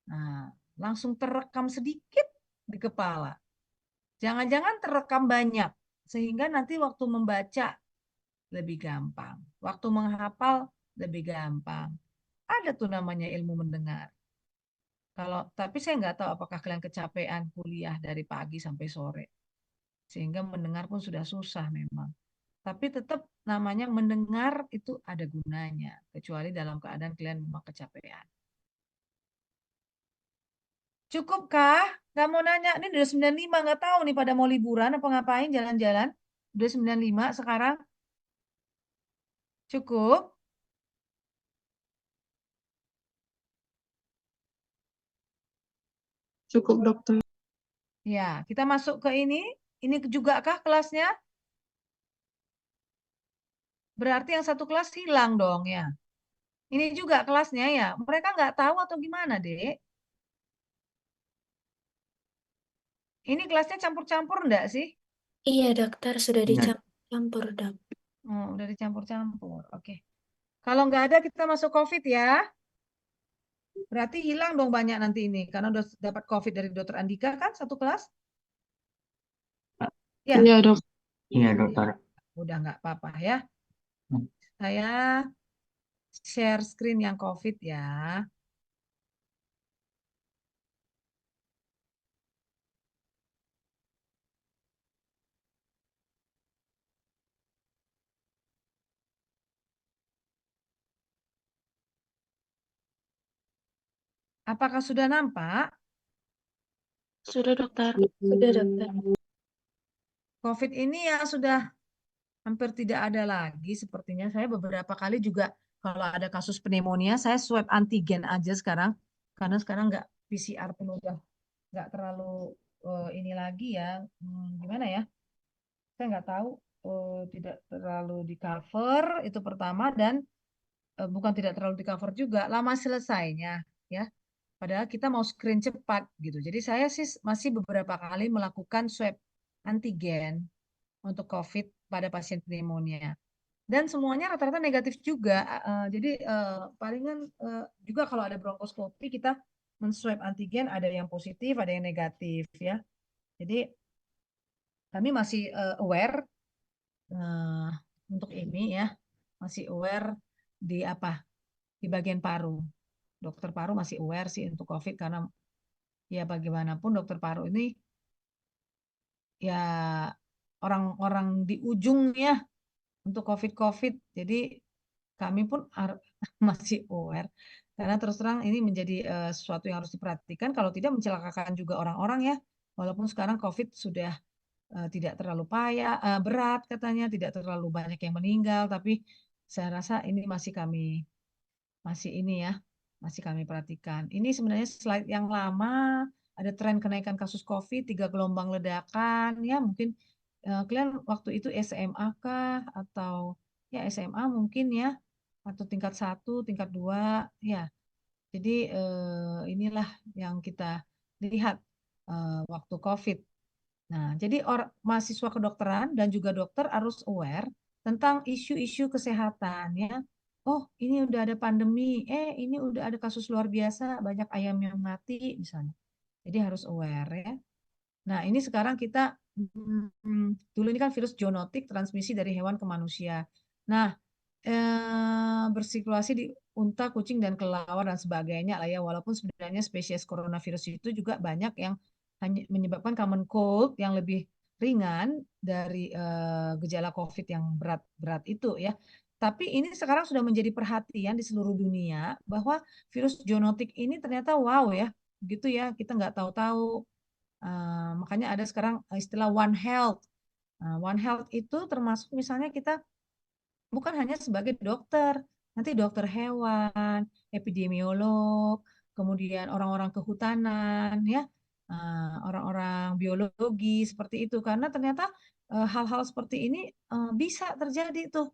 [SPEAKER 1] Nah, langsung terekam sedikit di kepala. Jangan-jangan terekam banyak. Sehingga nanti waktu membaca lebih gampang. Waktu menghafal lebih gampang. Ada tuh namanya ilmu mendengar. Kalau tapi saya nggak tahu apakah kalian kecapean kuliah dari pagi sampai sore. Sehingga mendengar pun sudah susah memang. Tapi tetap namanya mendengar itu ada gunanya. Kecuali dalam keadaan kalian memang kecapean. Cukupkah? Nggak mau nanya. Ini udah 95. Nggak tahu nih pada mau liburan apa ngapain jalan-jalan. Udah 95 sekarang. Cukup?
[SPEAKER 6] Cukup, dokter.
[SPEAKER 1] Ya, kita masuk ke ini. Ini juga kah kelasnya? Berarti yang satu kelas hilang dong ya. Ini juga kelasnya ya. Mereka nggak tahu atau gimana, Dek? Ini kelasnya campur-campur enggak sih?
[SPEAKER 4] Iya, dokter, sudah
[SPEAKER 5] Iya,
[SPEAKER 4] dicampur, dok.
[SPEAKER 1] Oh, udah dicampur-campur. Oke. Kalau nggak ada kita masuk COVID ya. Berarti hilang dong banyak nanti ini. Karena udah dapat COVID dari Dokter Andika kan satu kelas? Ya,
[SPEAKER 6] Iya, dok.
[SPEAKER 5] iya dokter.
[SPEAKER 1] udah nggak apa-apa ya.
[SPEAKER 5] Hmm.
[SPEAKER 1] Saya share screen yang COVID ya. Apakah sudah nampak?
[SPEAKER 4] Sudah, dokter. Sudah, dokter.
[SPEAKER 1] COVID ini ya sudah hampir tidak ada lagi sepertinya. Saya beberapa kali juga kalau ada kasus pneumonia, saya swab antigen aja sekarang. Karena sekarang nggak PCR pun udah nggak terlalu ini lagi ya. Gimana ya? Saya nggak tahu. Tidak terlalu di cover itu pertama dan bukan tidak terlalu di cover juga lama selesainya ya. Padahal kita mau screen cepat gitu. Jadi saya sih masih beberapa kali melakukan swab antigen untuk COVID pada pasien pneumonia. Dan semuanya rata-rata negatif juga. Jadi palingan juga kalau ada bronkoskopi kita men-swab antigen ada yang positif, ada yang negatif ya. Jadi kami masih aware eh, untuk ini ya, masih aware di apa? Di bagian paru. Dokter paru masih aware sih untuk COVID karena ya bagaimanapun dokter paru ini ya orang-orang di ujung ya untuk COVID-COVID. Jadi kami pun masih aware karena terus terang ini menjadi sesuatu yang harus diperhatikan kalau tidak mencelakakan juga orang-orang ya. Walaupun sekarang COVID sudah tidak terlalu berat katanya, tidak terlalu banyak yang meninggal, tapi saya rasa ini masih ini ya, masih kami perhatikan. Ini sebenarnya slide yang lama, ada tren kenaikan kasus COVID, 3 gelombang ledakan, ya mungkin kalian waktu itu SMA kah atau ya SMA mungkin ya, atau tingkat 1, tingkat 2, ya. Jadi inilah yang kita lihat waktu COVID. Nah, jadi mahasiswa kedokteran dan juga dokter harus aware tentang isu-isu kesehatan ya. Oh, ini udah ada pandemi, ini udah ada kasus luar biasa, banyak ayam yang mati misalnya. Jadi harus aware ya. Nah, ini sekarang kita dulu ini kan virus zoonotik transmisi dari hewan ke manusia. Nah, bersirkulasi di unta, kucing dan kelelawar dan sebagainya lah ya. Walaupun sebenarnya spesies coronavirus itu juga banyak yang hanya menyebabkan common cold yang lebih ringan dari gejala COVID yang berat-berat itu ya. Tapi ini sekarang sudah menjadi perhatian di seluruh dunia bahwa virus zoonotik ini ternyata wow ya, gitu ya. Kita nggak tahu-tahu. Makanya ada sekarang istilah One Health. One Health itu termasuk misalnya kita bukan hanya sebagai dokter, nanti dokter hewan, epidemiolog, kemudian orang-orang kehutanan, ya, orang-orang biologi seperti itu, karena ternyata hal-hal seperti ini bisa terjadi tuh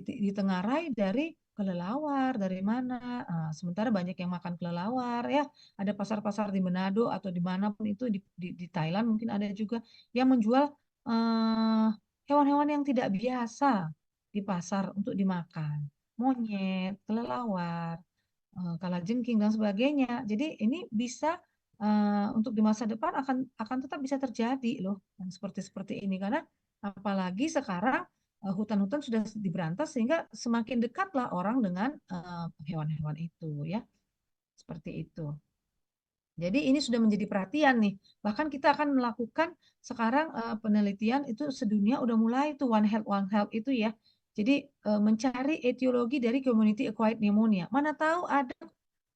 [SPEAKER 1] ditengarai dari kelelawar, dari mana? Sementara banyak yang makan kelelawar, ya, ada pasar-pasar di Manado atau di manapun itu di Thailand mungkin ada juga yang menjual eh, hewan-hewan yang tidak biasa di pasar untuk dimakan. Monyet, kelelawar, kalajengking dan sebagainya. Jadi ini bisa untuk di masa depan akan tetap bisa terjadi loh yang seperti ini karena apalagi sekarang hutan-hutan sudah diberantas sehingga semakin dekatlah orang dengan hewan-hewan itu ya. Seperti itu. Jadi ini sudah menjadi perhatian nih. Bahkan kita akan melakukan sekarang penelitian itu sedunia udah mulai itu One Health itu ya. Jadi mencari etiologi dari community acquired pneumonia. Mana tahu ada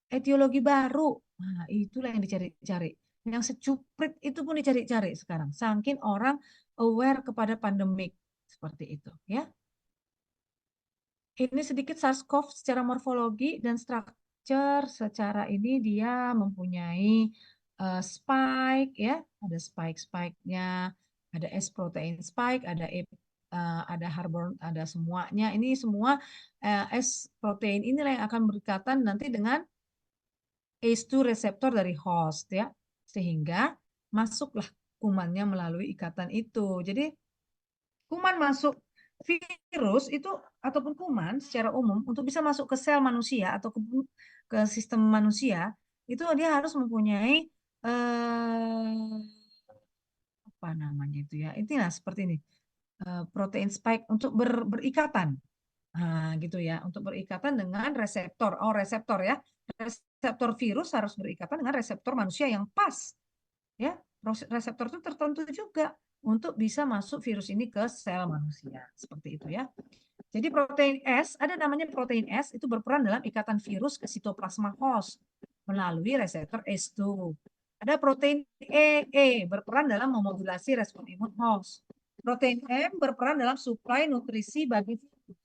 [SPEAKER 1] etiologi baru. Nah, itulah yang dicari-cari. Yang secuprit itu pun dicari-cari sekarang. Saking orang aware kepada pandemik seperti itu ya. Ini sedikit SARS-CoV secara morfologi dan structure. Secara ini dia mempunyai spike ya, ada spike-nya, ada S protein spike, ada harbor, ada semuanya. Ini semua S protein inilah yang akan berikatan nanti dengan ACE2 reseptor dari host ya, sehingga masuklah kumannya melalui ikatan itu. Jadi kuman masuk virus itu ataupun kuman secara umum untuk bisa masuk ke sel manusia atau ke sistem manusia itu dia harus mempunyai apa namanya itu ya, inilah seperti ini protein spike untuk berikatan. Nah, gitu ya, untuk berikatan dengan reseptor. Oh, reseptor ya. Reseptor virus harus berikatan dengan reseptor manusia yang pas. Ya, reseptor itu tertentu juga untuk bisa masuk virus ini ke sel manusia. Seperti itu ya. Jadi protein S, ada namanya protein S, itu berperan dalam ikatan virus ke sitoplasma host melalui reseptor S2. Ada protein E berperan dalam memodulasi respon imun host. Protein M berperan dalam suplai nutrisi bagi virus.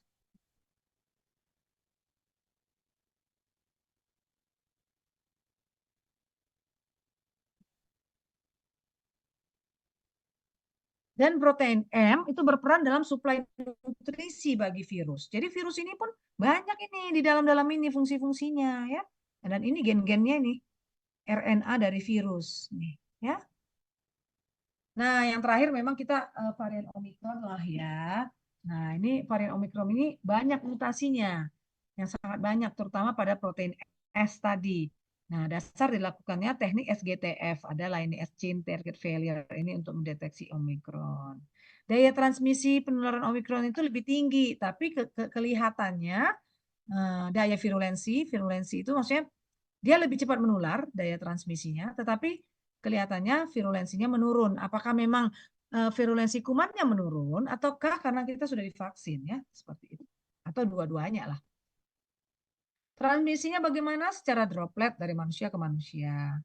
[SPEAKER 1] Dan protein M itu berperan dalam suplai nutrisi bagi virus. Jadi virus ini pun banyak ini di dalam-dalam ini fungsi-fungsinya ya. Dan ini gen-gennya nih RNA dari virus nih ya. Nah, yang terakhir memang kita varian Omicron lah ya. Nah, ini varian Omicron ini banyak mutasinya. Yang sangat banyak terutama pada protein S tadi. Nah, dasar dilakukannya teknik SGTF, adalah ini chain target failure ini untuk mendeteksi Omicron. Daya transmisi penularan Omicron itu lebih tinggi, tapi kelihatannya daya virulensi itu maksudnya dia lebih cepat menular daya transmisinya, tetapi kelihatannya virulensinya menurun. Apakah memang virulensi kumannya menurun ataukah karena kita sudah divaksin ya, seperti itu. Atau dua-duanya lah. Transmisinya bagaimana? Secara droplet dari manusia ke manusia.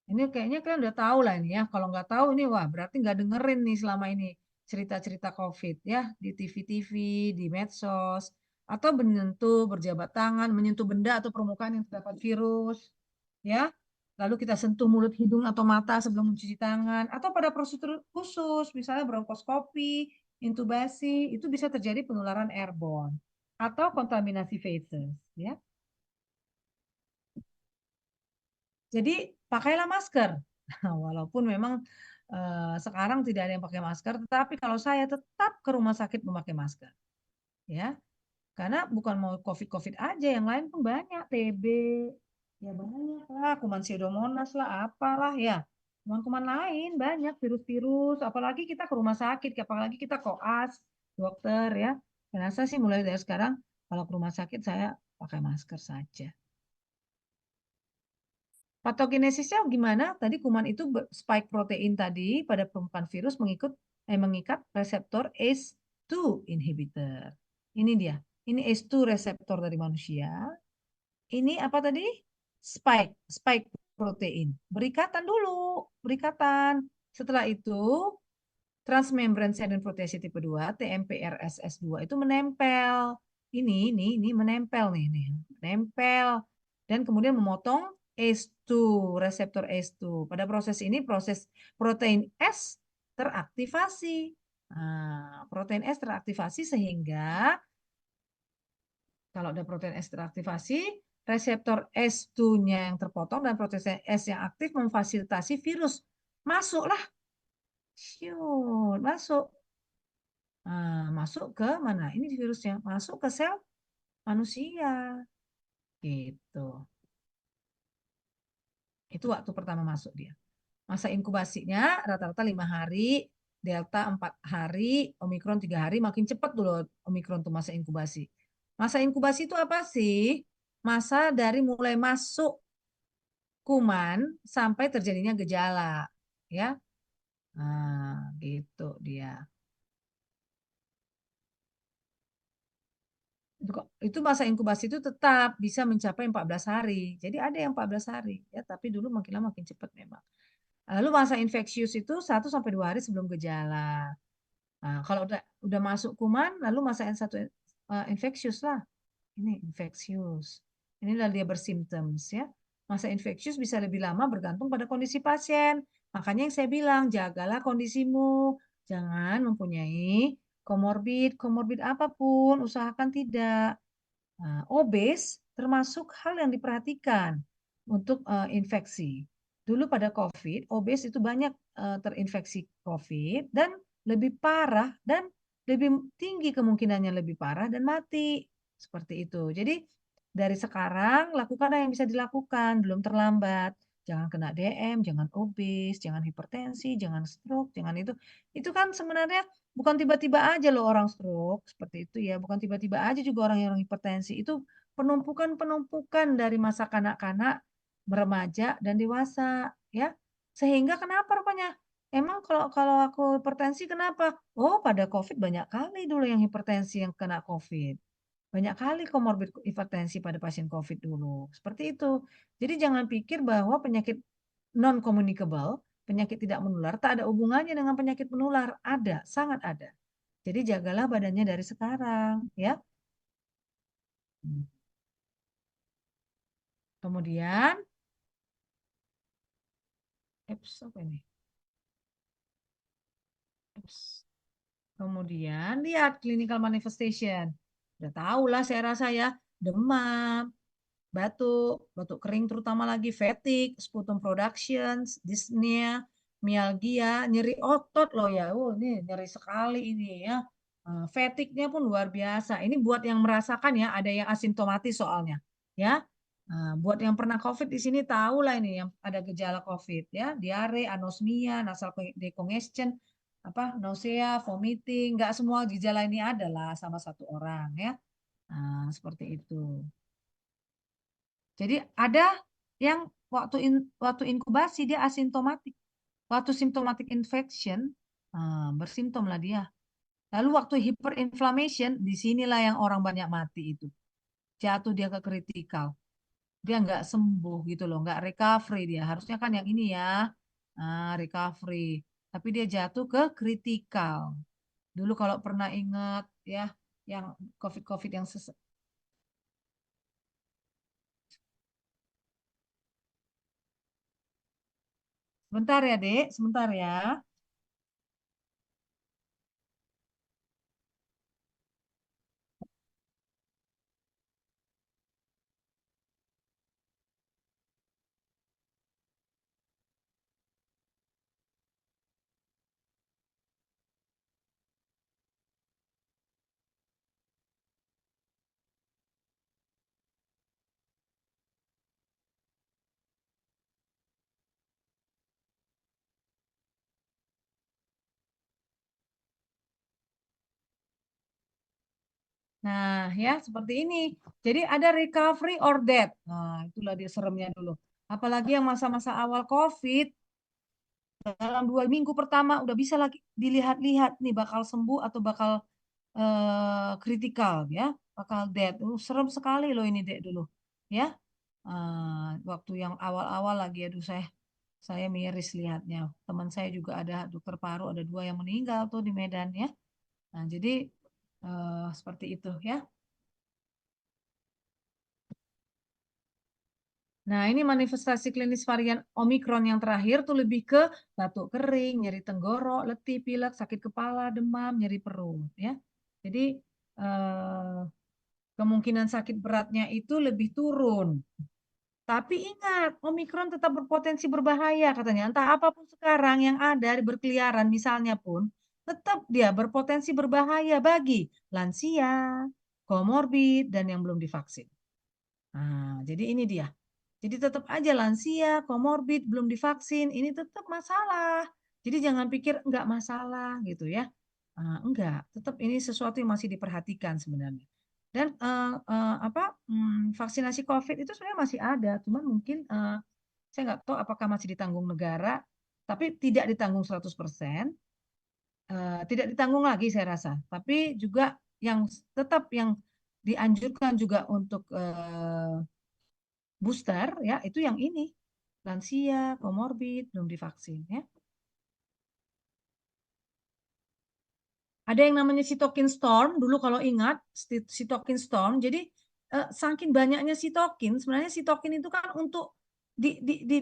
[SPEAKER 1] Ini kayaknya kalian udah tahu lah ini ya. Kalau nggak tahu ini wah berarti nggak dengerin nih selama ini cerita-cerita COVID ya di TV-TV, di medsos, atau menyentuh, berjabat tangan, menyentuh benda atau permukaan yang terdapat virus, ya. Lalu kita sentuh mulut, hidung atau mata sebelum mencuci tangan, atau pada prosedur khusus, misalnya bronkoskopi, intubasi, itu bisa terjadi penularan airborne atau kontaminasi feces, ya. Jadi pakailah masker. Walaupun memang sekarang tidak ada yang pakai masker, tetapi kalau saya tetap ke rumah sakit memakai masker. Ya. Karena bukan mau COVID aja, yang lain pun banyak, TB, ya banyak lah, kuman pseudomonas lah, apalah ya. Kuman-kuman lain banyak virus-virus, apalagi kita ke rumah sakit, apalagi kita koas, dokter ya. Saya rasa sih mulai dari sekarang kalau ke rumah sakit saya pakai masker saja. Patogenesisnya gimana? Tadi kuman itu spike protein tadi pada permukaan virus mengikat reseptor ACE2 inhibitor. Ini dia. Ini ACE2 reseptor dari manusia. Ini apa tadi? Spike protein. Berikatan dulu, berikatan. Setelah itu transmembrane serine protease tipe 2, TMPRSS2 itu menempel. Ini menempel nih, menempel dan kemudian memotong ACE2, reseptor ACE2. Pada proses ini proses protein S teraktivasi. Nah, protein S teraktivasi sehingga kalau ada protein S teraktivasi, reseptor S2-nya yang terpotong dan protein S yang aktif memfasilitasi virus. Masuklah, masuk. Nah, masuk ke mana? Ini virusnya masuk ke sel manusia. Gitu. Itu waktu pertama masuk dia. Masa inkubasinya rata-rata 5 hari, Delta 4 hari, Omikron 3 hari, makin cepat dulu Omikron tuh masa inkubasi. Masa inkubasi itu apa sih? Masa dari mulai masuk kuman sampai terjadinya gejala. Ya, nah, gitu dia. Itu masa inkubasi itu tetap bisa mencapai 14 hari. Jadi ada yang 14 hari ya, tapi dulu makin lama makin cepat memang. Lalu masa infeksius itu 1 sampai 2 hari sebelum gejala. Nah, kalau udah masuk kuman, lalu masa N1 infeksius lah. Ini infeksius. Inilah dia bersimptoms ya. Masa infeksius bisa lebih lama bergantung pada kondisi pasien. Makanya yang saya bilang, jagalah kondisimu. Jangan mempunyai komorbid apapun, usahakan tidak. Nah, obes termasuk hal yang diperhatikan untuk infeksi. Dulu pada COVID, obes itu banyak terinfeksi COVID dan lebih parah dan lebih tinggi kemungkinannya lebih parah dan mati. Seperti itu. Jadi dari sekarang lakukan yang bisa dilakukan, belum terlambat. Jangan kena DM, jangan obes, jangan hipertensi, jangan stroke, jangan itu. Itu kan sebenarnya bukan tiba-tiba aja loh orang stroke, seperti itu ya. Bukan tiba-tiba aja juga orang yang hipertensi. Itu penumpukan-penumpukan dari masa kanak-kanak, remaja, dan dewasa. Ya, sehingga kenapa rupanya? Emang kalau kalau aku hipertensi kenapa? Oh, pada COVID banyak kali dulu yang hipertensi yang kena COVID. Banyak kali komorbid hipertensi pada pasien COVID dulu. Seperti itu. Jadi jangan pikir bahwa penyakit non-communicable, penyakit tidak menular, tak ada hubungannya dengan penyakit menular. Ada, sangat ada. Jadi jagalah badannya dari sekarang, ya. Kemudian, apa ini? Kemudian lihat clinical manifestation. Udah tahu lah saya rasa ya, demam, batuk kering terutama lagi, fatigue, sputum productions, dyspnea, mialgia, nyeri otot loh ya. Oh, ini nyeri sekali ini ya. Fatigue-nya pun luar biasa. Ini buat yang merasakan ya, ada yang asimptomatis soalnya. Ya. Buat yang pernah COVID di sini tahu lah ini yang ada gejala COVID ya, diare, anosmia, nasal decongestion, apa, nausea, vomiting, nggak semua gejala ini adalah sama satu orang ya. Seperti itu. Jadi ada yang waktu inkubasi dia asimptomatik. Waktu symptomatic infection bersimptom lah dia. Lalu waktu hyperinflammation disinilah yang orang banyak mati itu. Jatuh dia ke kritikal. Dia nggak sembuh gitu loh, nggak recovery dia. Harusnya kan yang ini ya, recovery. Tapi dia jatuh ke kritikal. Dulu kalau pernah ingat ya, yang COVID-COVID yang sebentar ya, Dek, sebentar ya. Nah, ya seperti ini. Jadi ada recovery or death. Nah, itulah dia seremnya dulu. Apalagi yang masa-masa awal COVID, dalam 2 minggu pertama udah bisa lagi dilihat-lihat nih bakal sembuh atau bakal kritikal ya, bakal dead. Serem sekali loh ini dek dulu ya. Waktu yang awal-awal lagi, aduh saya miris lihatnya. Teman saya juga ada dokter paru, ada 2 yang meninggal tuh di Medan ya. Nah, jadi seperti itu ya. Nah, ini manifestasi klinis varian Omikron yang terakhir tuh lebih ke batuk kering, nyeri tenggorok, letih, pilek, sakit kepala, demam, nyeri perut ya. Jadi kemungkinan sakit beratnya itu lebih turun. Tapi ingat, Omikron tetap berpotensi berbahaya katanya. Entah apapun sekarang yang ada berkeliaran misalnya pun, tetap dia berpotensi berbahaya bagi lansia, komorbid, dan yang belum divaksin. Nah, jadi ini dia. Jadi tetap aja lansia, komorbid, belum divaksin, ini tetap masalah. Jadi jangan pikir enggak masalah gitu ya. Enggak, tetap ini sesuatu yang masih diperhatikan sebenarnya. Dan vaksinasi COVID itu sebenarnya masih ada, cuman mungkin saya nggak tahu apakah masih ditanggung negara, tapi tidak ditanggung 100%, tidak ditanggung lagi saya rasa. Tapi juga yang tetap yang dianjurkan juga untuk booster ya itu yang ini lansia, komorbid, belum divaksin ya. Ada yang namanya cytokine storm dulu kalau ingat cytokine storm. Jadi saking banyaknya sitokin, sebenarnya sitokin itu kan untuk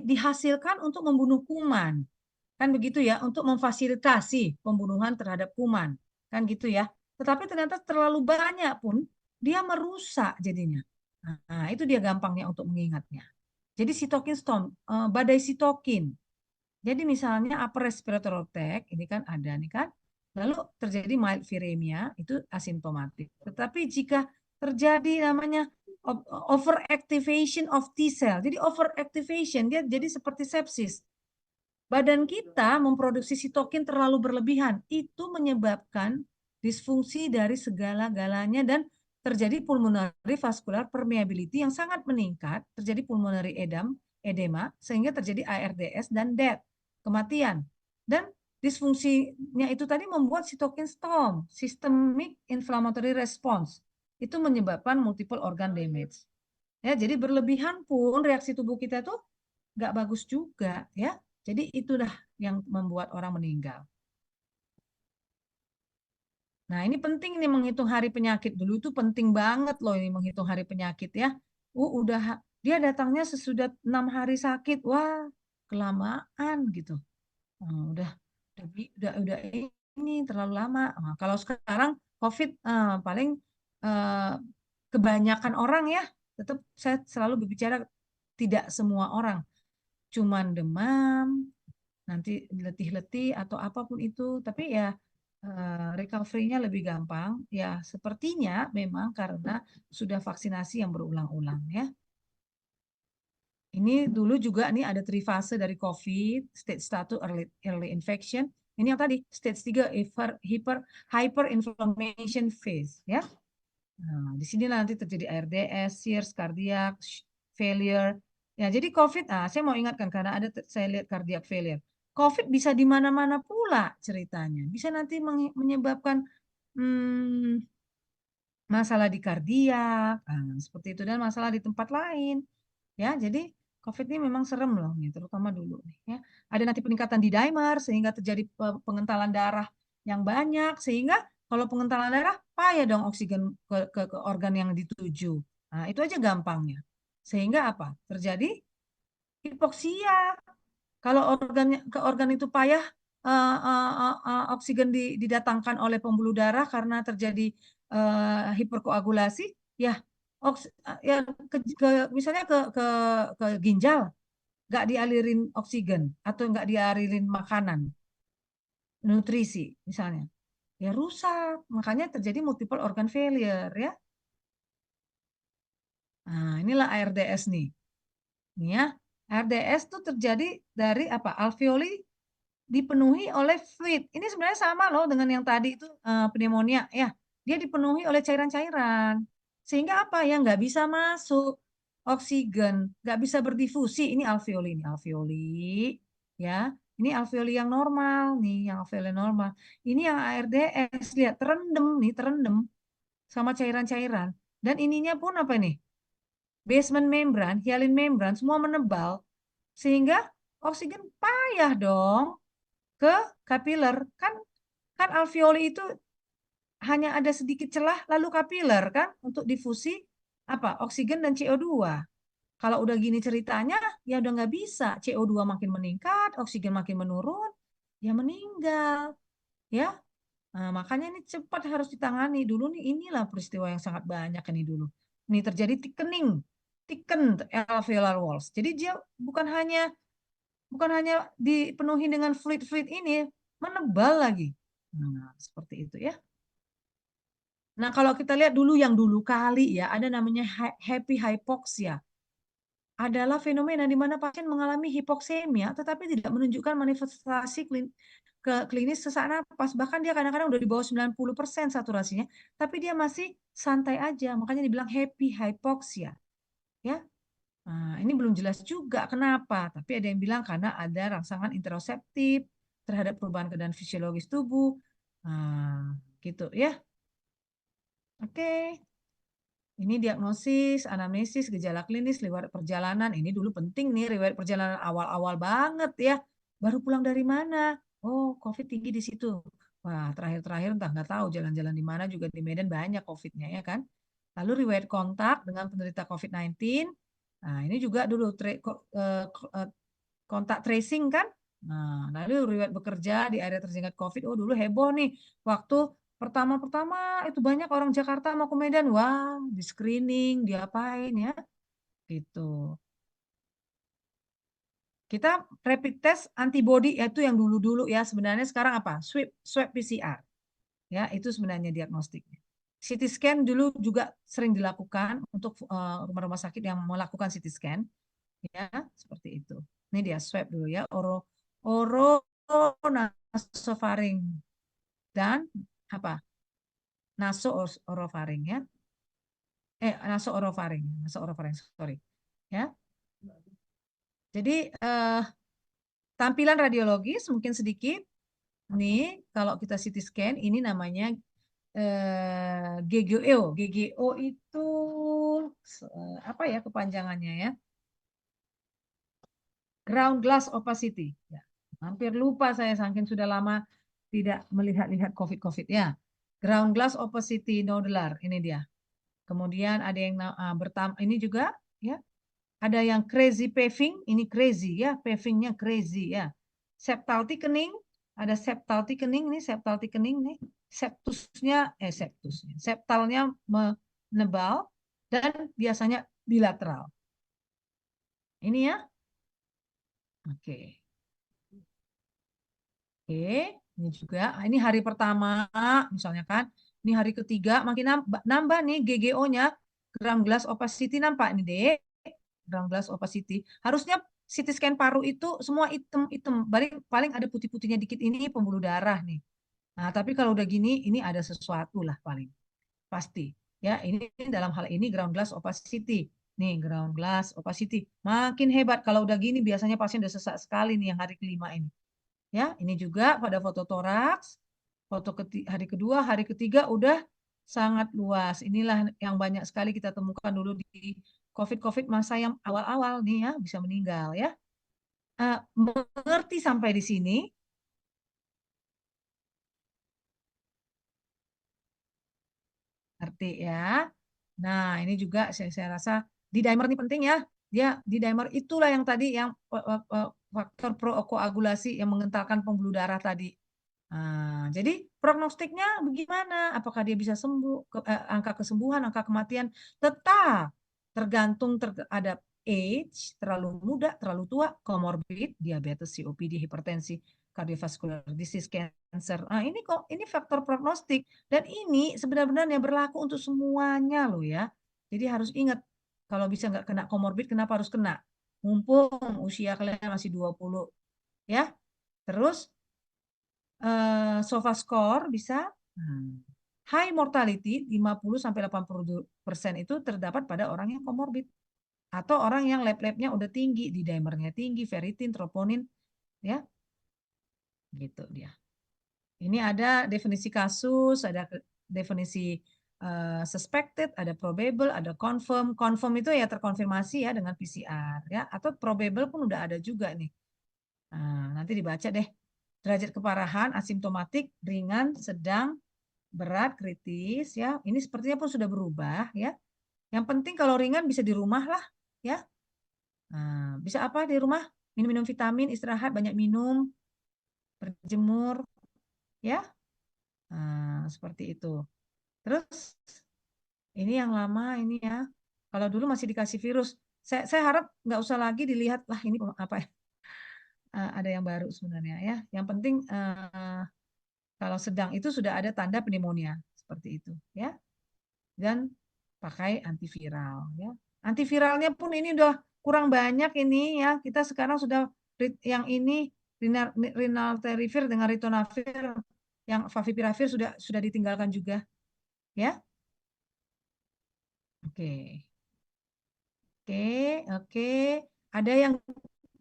[SPEAKER 1] dihasilkan untuk membunuh kuman. Kan begitu ya, untuk memfasilitasi pembunuhan terhadap kuman. Kan gitu ya. Tetapi ternyata terlalu banyak pun dia merusak jadinya. Nah, itu dia gampangnya untuk mengingatnya. Jadi sitokin storm, badai sitokin. Jadi misalnya upper respiratory tract, ini kan ada nih kan. Lalu terjadi mild viremia, itu asimptomatik. Tetapi jika terjadi namanya overactivation of T cell. Jadi overactivation, dia jadi seperti sepsis. Badan kita memproduksi sitokin terlalu berlebihan. Itu menyebabkan disfungsi dari segala-galanya dan terjadi pulmonary vascular permeability yang sangat meningkat, terjadi pulmonary edema, sehingga terjadi ARDS dan death, kematian. Dan disfungsinya itu tadi membuat sitokin storm, systemic inflammatory response. Itu menyebabkan multiple organ damage. Ya, jadi berlebihan pun reaksi tubuh kita tuh nggak bagus juga ya. Jadi itulah yang membuat orang meninggal. Nah, ini penting nih menghitung hari penyakit. Dulu itu penting banget loh ini menghitung hari penyakit ya. Udah dia datangnya sesudah 6 hari sakit. Wah, kelamaan gitu. Udah ini terlalu lama. Nah, kalau sekarang COVID paling kebanyakan orang ya, tetap saya selalu berbicara tidak semua orang. Cuman demam, nanti letih-letih atau apapun itu, tapi ya recovery-nya lebih gampang. Ya, sepertinya memang karena sudah vaksinasi yang berulang-ulang ya. Ini dulu juga nih ada trifase dari COVID, stage 1 early infection. Ini yang tadi stage 3 hyperinflammation phase ya. Nah, di sini nanti terjadi ARDS, SIRS, cardiac failure. Ya, jadi COVID, saya mau ingatkan karena ada saya lihat cardiac failure. COVID bisa di mana-mana pula ceritanya. Bisa nanti menyebabkan masalah di kardiak, seperti itu, dan masalah di tempat lain. Ya, jadi COVID ini memang serem loh, nih, terutama dulu nih. Ya, ada nanti peningkatan di dimer sehingga terjadi pengentalan darah yang banyak, sehingga kalau pengentalan darah payah dong oksigen ke organ yang dituju. Nah, itu aja gampangnya. Sehingga apa? Terjadi hipoksia. Kalau ke organ itu payah oksigen didatangkan oleh pembuluh darah karena terjadi hiperkoagulasi, ya ya misalnya ke ginjal nggak dialirin oksigen atau nggak dialirin makanan, nutrisi misalnya, ya rusak. Makanya terjadi multiple organ failure ya. Nah, inilah ARDS nih. Nih ya, ARDS itu terjadi dari apa? Alveoli dipenuhi oleh fluid. Ini sebenarnya sama loh dengan yang tadi itu pneumonia ya. Dia dipenuhi oleh cairan-cairan. Sehingga apa ya nggak bisa masuk. oksigen, nggak bisa berdifusi. Ini alveoli, ya. Ini alveoli yang normal, nih, yang alveoli normal. Ini yang ARDS, lihat terendam nih, terendam sama cairan-cairan. Dan ininya pun apa nih? Basement membran, hyalin membran, semua menebal. Sehingga oksigen payah dong ke kapiler. Kan alveoli itu hanya ada sedikit celah lalu kapiler kan untuk difusi apa oksigen dan CO2. Kalau udah gini ceritanya ya udah nggak bisa. CO2 makin meningkat, oksigen makin menurun, ya meninggal. Ya, nah, makanya ini cepat harus ditangani dulu nih. Inilah peristiwa yang sangat banyak ini dulu. Ini terjadi thickening, thickened alveolar walls. Jadi dia bukan hanya dipenuhi dengan fluid-fluid ini, menebal lagi. Nah, seperti itu ya. Nah, kalau kita lihat dulu yang dulu kali ya, ada namanya happy hypoxia. Adalah fenomena di mana pasien mengalami hipoksemia tetapi tidak menunjukkan manifestasi klinis sesak napas. Bahkan dia kadang-kadang udah di bawah 90% saturasinya, tapi dia masih santai aja. Makanya dibilang happy hypoxia. Ya. Nah, ini belum jelas juga kenapa, tapi ada yang bilang karena ada rangsangan interoceptif terhadap perubahan keadaan fisiologis tubuh. Nah, gitu ya. Oke. Ini diagnosis, anamnesis, gejala klinis, riwayat perjalanan. Ini dulu penting nih, riwayat perjalanan awal-awal banget ya. Baru pulang dari mana? Oh, COVID tinggi di situ. Wah, terakhir-terakhir entah nggak tahu jalan-jalan di mana juga di Medan banyak COVID-nya ya kan. Lalu riwayat kontak dengan penderita COVID-19. Nah, ini juga dulu kontak tracing kan. Nah, lalu riwayat bekerja di area terjangkit COVID. Oh, dulu heboh nih. Waktu pertama-pertama itu banyak orang Jakarta mau ke Medan. Wah, di screening, diapain ya. Gitu. Kita rapid test antibody yaitu yang dulu-dulu ya. Sebenarnya sekarang apa? Swab PCR. Ya, itu sebenarnya diagnostiknya. CT scan dulu juga sering dilakukan untuk rumah-rumah sakit yang melakukan CT scan. Ya, seperti itu. Ini dia swab dulu ya, oronasofaring dan apa? Nasoorofaring ya. Nasoorofaring, sorry. Ya. Jadi tampilan radiologis mungkin sedikit. Nih, kalau kita CT scan ini namanya GGO. GGO itu apa ya kepanjangannya ya? Ground glass opacity. Ya, hampir lupa saya saking sudah lama tidak melihat-lihat COVID ya. Ground glass opacity nodular, ini dia. Kemudian ada yang ini juga ya. Ada yang crazy paving, ini crazy ya, pavingnya crazy ya. Septal thickening, ada septal thickening nih, septal thickening nih. Septalnya menebal dan biasanya bilateral. Ini ya. Oke. Oke, ini juga. Ini hari pertama, misalnya kan. Ini hari ketiga, makin nambah nih GGO-nya. Gram glass opacity nampak nih, Dek. Gram glass opacity. Harusnya CT scan paru itu semua hitam-hitam. Paling ada putih-putihnya dikit ini pembuluh darah nih. Nah, tapi kalau udah gini, ini ada sesuatu lah paling. Pasti. Ya, ini dalam hal ini ground glass opacity. Nih, ground glass opacity. Makin hebat. Kalau udah gini, biasanya pasien udah sesak sekali nih yang hari kelima ini. Ya, ini juga pada foto toraks, hari kedua, hari ketiga udah sangat luas. Inilah yang banyak sekali kita temukan dulu di COVID masa yang awal-awal nih ya, bisa meninggal ya. Mengerti sampai di sini? Ngerti ya. Nah, ini juga saya rasa D-dimer ini penting ya. Dia D-dimer itulah yang tadi yang faktor prokoagulasi yang mengentalkan pembuluh darah tadi. Nah, jadi prognostiknya bagaimana? Apakah dia bisa sembuh? Angka kesembuhan, angka kematian tetap tergantung terhadap age, terlalu muda, terlalu tua, comorbid, diabetes, COPD, hipertensi, cardiovascular disease, cancer. Nah, ini faktor prognostik dan ini sebenarnya berlaku untuk semuanya loh ya. Jadi harus ingat kalau bisa nggak kena comorbid, kenapa harus kena? Mumpung usia kalian masih 20 ya. Terus SOFA score bisa high mortality 50 sampai 80% itu terdapat pada orang yang comorbid Atau orang yang lab-labnya udah tinggi, D-dimernya tinggi, ferritin, troponin, ya, gitu dia. Ini ada definisi kasus, ada definisi suspected, ada probable, ada confirm. Confirm itu ya terkonfirmasi ya dengan PCR ya, atau probable pun udah ada juga nih. Nah, nanti dibaca deh. Derajat keparahan asimptomatik, ringan, sedang, berat, kritis ya. Ini sepertinya pun sudah berubah ya. Yang penting kalau ringan bisa di rumah lah ya. Nah, bisa apa di rumah? Minum-minum vitamin, istirahat, banyak minum, berjemur ya. Nah, seperti itu. Terus ini yang lama ini ya. Kalau dulu masih dikasih virus, saya harap nggak usah lagi dilihat lah ini apa ya. Ada yang baru sebenarnya ya. Yang penting kalau sedang itu sudah ada tanda pneumonia seperti itu ya. Dan pakai antiviral ya. Antiviralnya pun ini udah kurang banyak ini ya. Kita sekarang sudah yang ini Rinalterivir dengan ritonavir, yang favipiravir sudah ditinggalkan juga ya. Oke. Oke, oke. Ada yang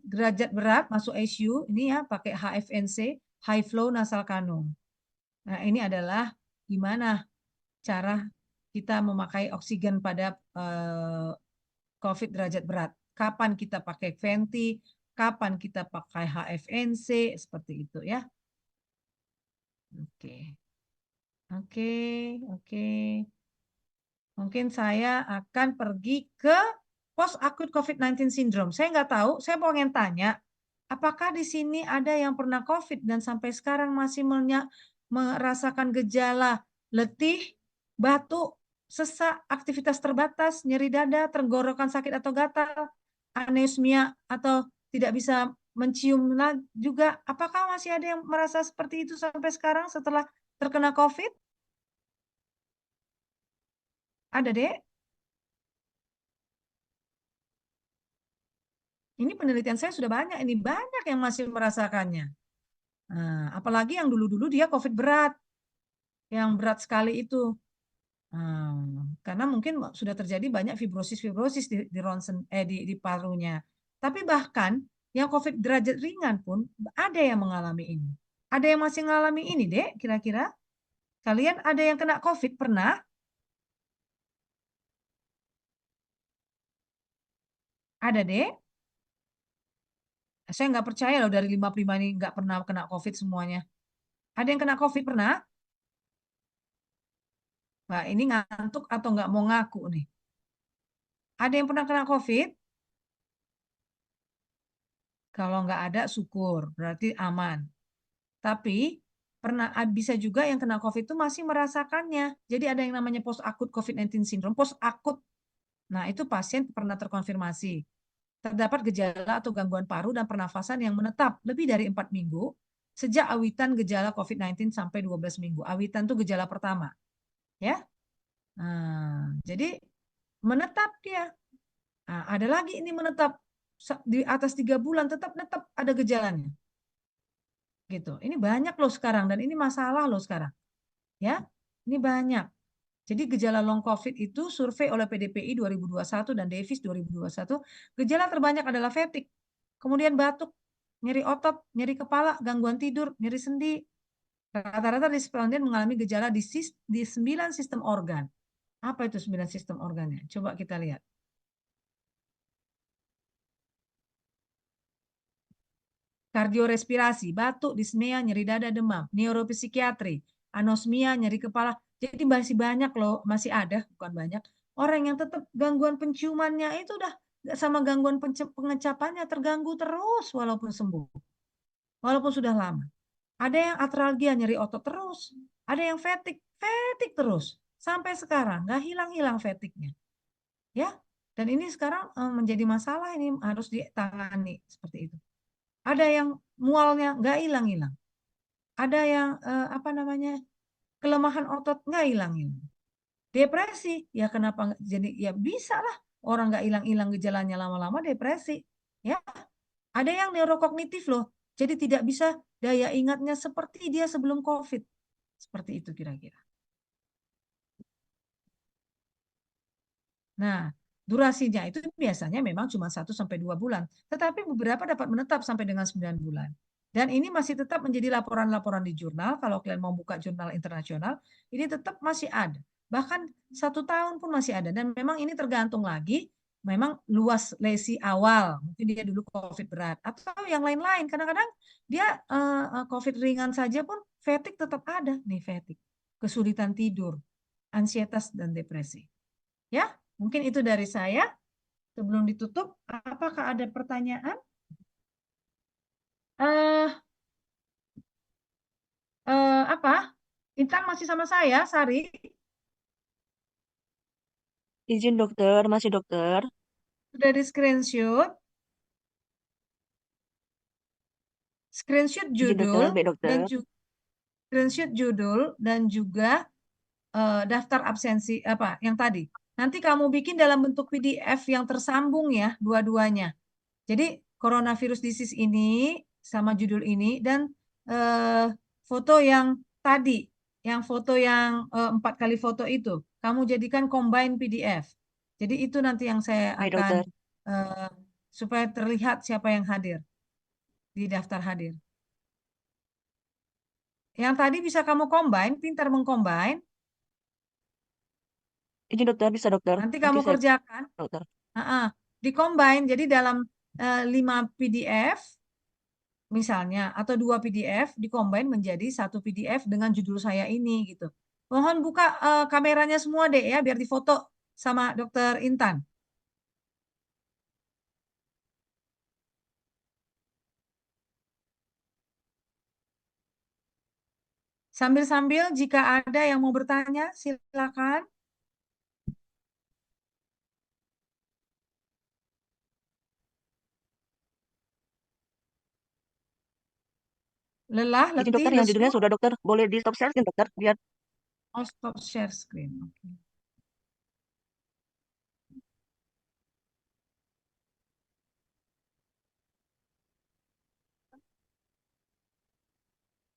[SPEAKER 1] derajat berat masuk ICU ini ya pakai HFNC, high flow nasal kanung. Nah, ini adalah gimana cara kita memakai oksigen pada COVID derajat berat. Kapan kita pakai venti, kapan kita pakai HFNC, seperti itu ya. Oke, oke, oke. Mungkin saya akan pergi ke post acute COVID-19 syndrome. Saya nggak tahu, saya pengen tanya, apakah di sini ada yang pernah COVID dan sampai sekarang masih merasakan gejala letih, batuk, sesak, aktivitas terbatas, nyeri dada, tenggorokan sakit atau gatal, anosmia atau tidak bisa mencium juga. Apakah masih ada yang merasa seperti itu sampai sekarang setelah terkena COVID? Ada, Dek? Ini penelitian saya sudah banyak, ini banyak yang masih merasakannya. Nah, apalagi yang dulu-dulu dia COVID berat, yang berat sekali itu. Karena mungkin sudah terjadi banyak fibrosis di ronsen di parunya. Tapi bahkan yang COVID derajat ringan pun ada yang mengalami ini. Ada yang masih mengalami ini, Dek, kira-kira? Kalian ada yang kena COVID pernah? Ada, Dek? Saya nggak percaya loh dari 55 ini nggak pernah kena COVID semuanya. Ada yang kena COVID pernah? Nah, ini ngantuk atau nggak mau ngaku nih? Ada yang pernah kena COVID? Kalau nggak ada, syukur. Berarti aman. Tapi pernah bisa juga yang kena COVID itu masih merasakannya. Jadi ada yang namanya post akut COVID-19 syndrome, post akut. Nah, itu pasien pernah terkonfirmasi. Terdapat gejala atau gangguan paru dan pernafasan yang menetap lebih dari 4 minggu sejak awitan gejala COVID-19 sampai 12 minggu. Awitan itu gejala pertama. Ya. Nah, jadi menetap dia. Nah, ada lagi ini menetap di atas 3 bulan tetap ada gejalanya. Gitu. Ini banyak loh sekarang dan ini masalah loh sekarang. Ya, ini banyak. Jadi gejala long COVID itu survei oleh PDPI 2021 dan Davis 2021, gejala terbanyak adalah fatigue, kemudian batuk, nyeri otot, nyeri kepala, gangguan tidur, nyeri sendi. Rata-rata responden mengalami gejala di 9 sistem organ. Apa itu 9 sistem organnya? Coba kita lihat. Kardiorespirasi, batuk, disnea, nyeri dada, demam, neuropsikiatri, anosmia, nyeri kepala. Jadi masih banyak loh, masih ada, bukan banyak, orang yang tetap gangguan penciumannya itu udah sama gangguan pengecapannya terganggu terus walaupun sembuh. Walaupun sudah lama. Ada yang atralgia, nyeri otot terus. Ada yang fatigue terus. Sampai sekarang, nggak hilang-hilang fatigue-nya. Ya, dan ini sekarang menjadi masalah, ini harus ditangani seperti itu. Ada yang mualnya nggak hilang-hilang. Ada yang apa namanya kelemahan otot nggak hilang-hilang. Depresi, ya kenapa jadi ya bisa lah orang nggak hilang-hilang gejalanya lama-lama depresi. Ya, ada yang neurokognitif loh. Jadi tidak bisa daya ingatnya seperti dia sebelum COVID. Seperti itu kira-kira. Nah, Durasinya itu biasanya memang cuma 1 sampai 2 bulan, tetapi beberapa dapat menetap sampai dengan 9 bulan. Dan ini masih tetap menjadi laporan-laporan di jurnal. Kalau kalian mau buka jurnal internasional, ini tetap masih ada. Bahkan 1 tahun pun masih ada. Dan memang ini tergantung lagi, memang luas lesi awal. Mungkin dia dulu COVID berat. Atau yang lain-lain. Kadang-kadang dia COVID ringan saja pun fatigue tetap ada. Nih fatigue. Kesulitan tidur, ansietas, dan depresi. Ya, mungkin itu dari saya. Sebelum ditutup, apakah ada pertanyaan? Eh, Apa? Intan masih sama saya, Sari?
[SPEAKER 2] Izin dokter, masih dokter.
[SPEAKER 1] Sudah di screenshot? Screenshot
[SPEAKER 2] Izin dokter, baik dokter.
[SPEAKER 1] dan juga daftar absensi apa yang tadi. Nanti kamu bikin dalam bentuk PDF yang tersambung ya, dua-duanya. Jadi coronavirus disease ini sama judul ini dan foto yang tadi, yang foto yang 4 kali foto itu, kamu jadikan combine PDF. Jadi itu nanti yang saya
[SPEAKER 2] Baik
[SPEAKER 1] akan
[SPEAKER 2] dokter.
[SPEAKER 1] supaya terlihat siapa yang hadir di daftar hadir. Yang tadi bisa kamu combine, pintar mengcombine.
[SPEAKER 2] Izin dokter, bisa dokter.
[SPEAKER 1] Nanti
[SPEAKER 2] Nanti
[SPEAKER 1] kamu
[SPEAKER 2] saya
[SPEAKER 1] kerjakan,
[SPEAKER 2] dokter.
[SPEAKER 1] di-combine. Jadi dalam 5 PDF misalnya atau 2 PDF di-combine menjadi 1 PDF dengan judul saya ini gitu. Mohon buka kameranya semua deh ya biar difoto sama Dokter Intan. Sambil-sambil jika ada yang mau bertanya silakan. Lelah,
[SPEAKER 2] Izin
[SPEAKER 1] letih,
[SPEAKER 2] dokter, yang
[SPEAKER 1] lesu.
[SPEAKER 2] judulnya sudah dokter. Boleh di stop share dokter, biar
[SPEAKER 1] Oh, stop share screen. Oke.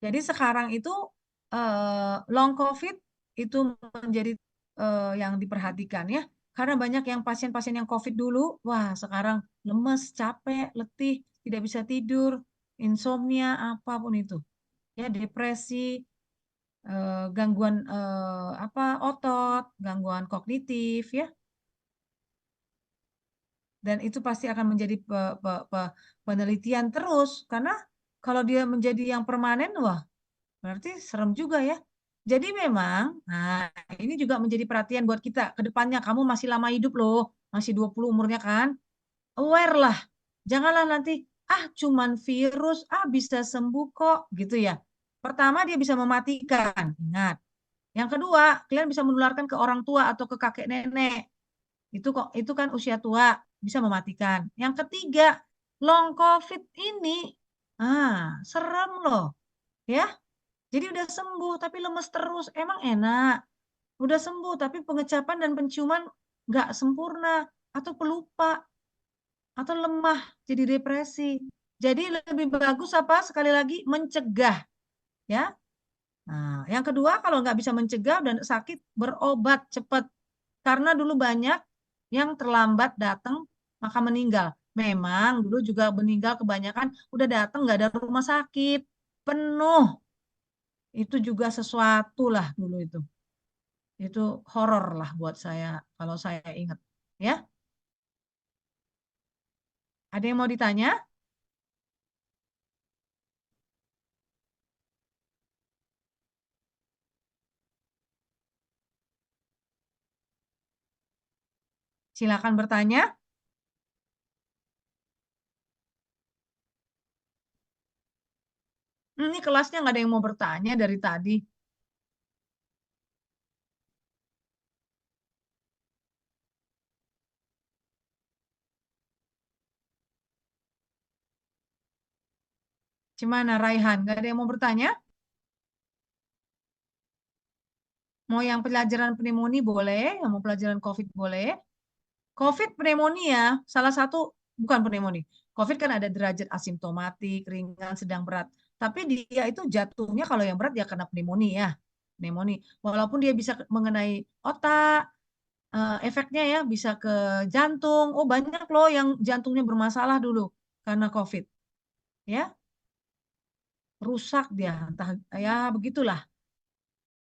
[SPEAKER 1] Jadi sekarang itu long COVID itu menjadi yang diperhatikan ya. Karena banyak yang pasien-pasien yang COVID dulu, wah sekarang lemes, capek, letih, tidak bisa tidur, insomnia, apapun itu. Ya, depresi, gangguan apa otot, gangguan kognitif ya. Dan itu pasti akan menjadi penelitian terus karena kalau dia menjadi yang permanen, wah berarti serem juga ya. Jadi memang, nah ini juga menjadi perhatian buat kita. Ke depannya kamu masih lama hidup loh, masih 20 umurnya kan. Aware lah. Janganlah nanti, cuman virus, bisa sembuh kok gitu ya. Pertama dia bisa mematikan, ingat. Yang kedua, kalian bisa menularkan ke orang tua atau ke kakek nenek. Itu kan usia tua, bisa mematikan. Yang ketiga, long COVID ini, serem loh. Ya, jadi udah sembuh tapi lemes terus, emang enak. Udah sembuh tapi pengecapan dan penciuman nggak sempurna atau pelupa atau lemah jadi depresi. Jadi lebih bagus apa? Sekali lagi mencegah, ya. Nah, yang kedua kalau nggak bisa mencegah dan sakit berobat cepat karena dulu banyak yang terlambat datang maka meninggal. Memang dulu juga meninggal kebanyakan udah datang nggak ada rumah sakit penuh. Itu juga sesuatu lah dulu itu. Itu horor lah buat saya kalau saya ingat. Ya, ada yang mau ditanya? Silakan bertanya. Ini kelasnya nggak ada yang mau bertanya dari tadi. Gimana Raihan? Nggak ada yang mau bertanya? Mau yang pelajaran pneumonia boleh, yang mau pelajaran COVID boleh. COVID pneumonia, salah satu, bukan pneumonia. COVID kan ada derajat asimptomatik, ringan, sedang, berat. Tapi dia itu jatuhnya kalau yang berat ya kena pneumonia. Pneumonia. Walaupun dia bisa mengenai otak, efeknya ya bisa ke jantung. Oh, banyak loh yang jantungnya bermasalah dulu karena COVID. Ya, rusak dia. Entah ya begitulah.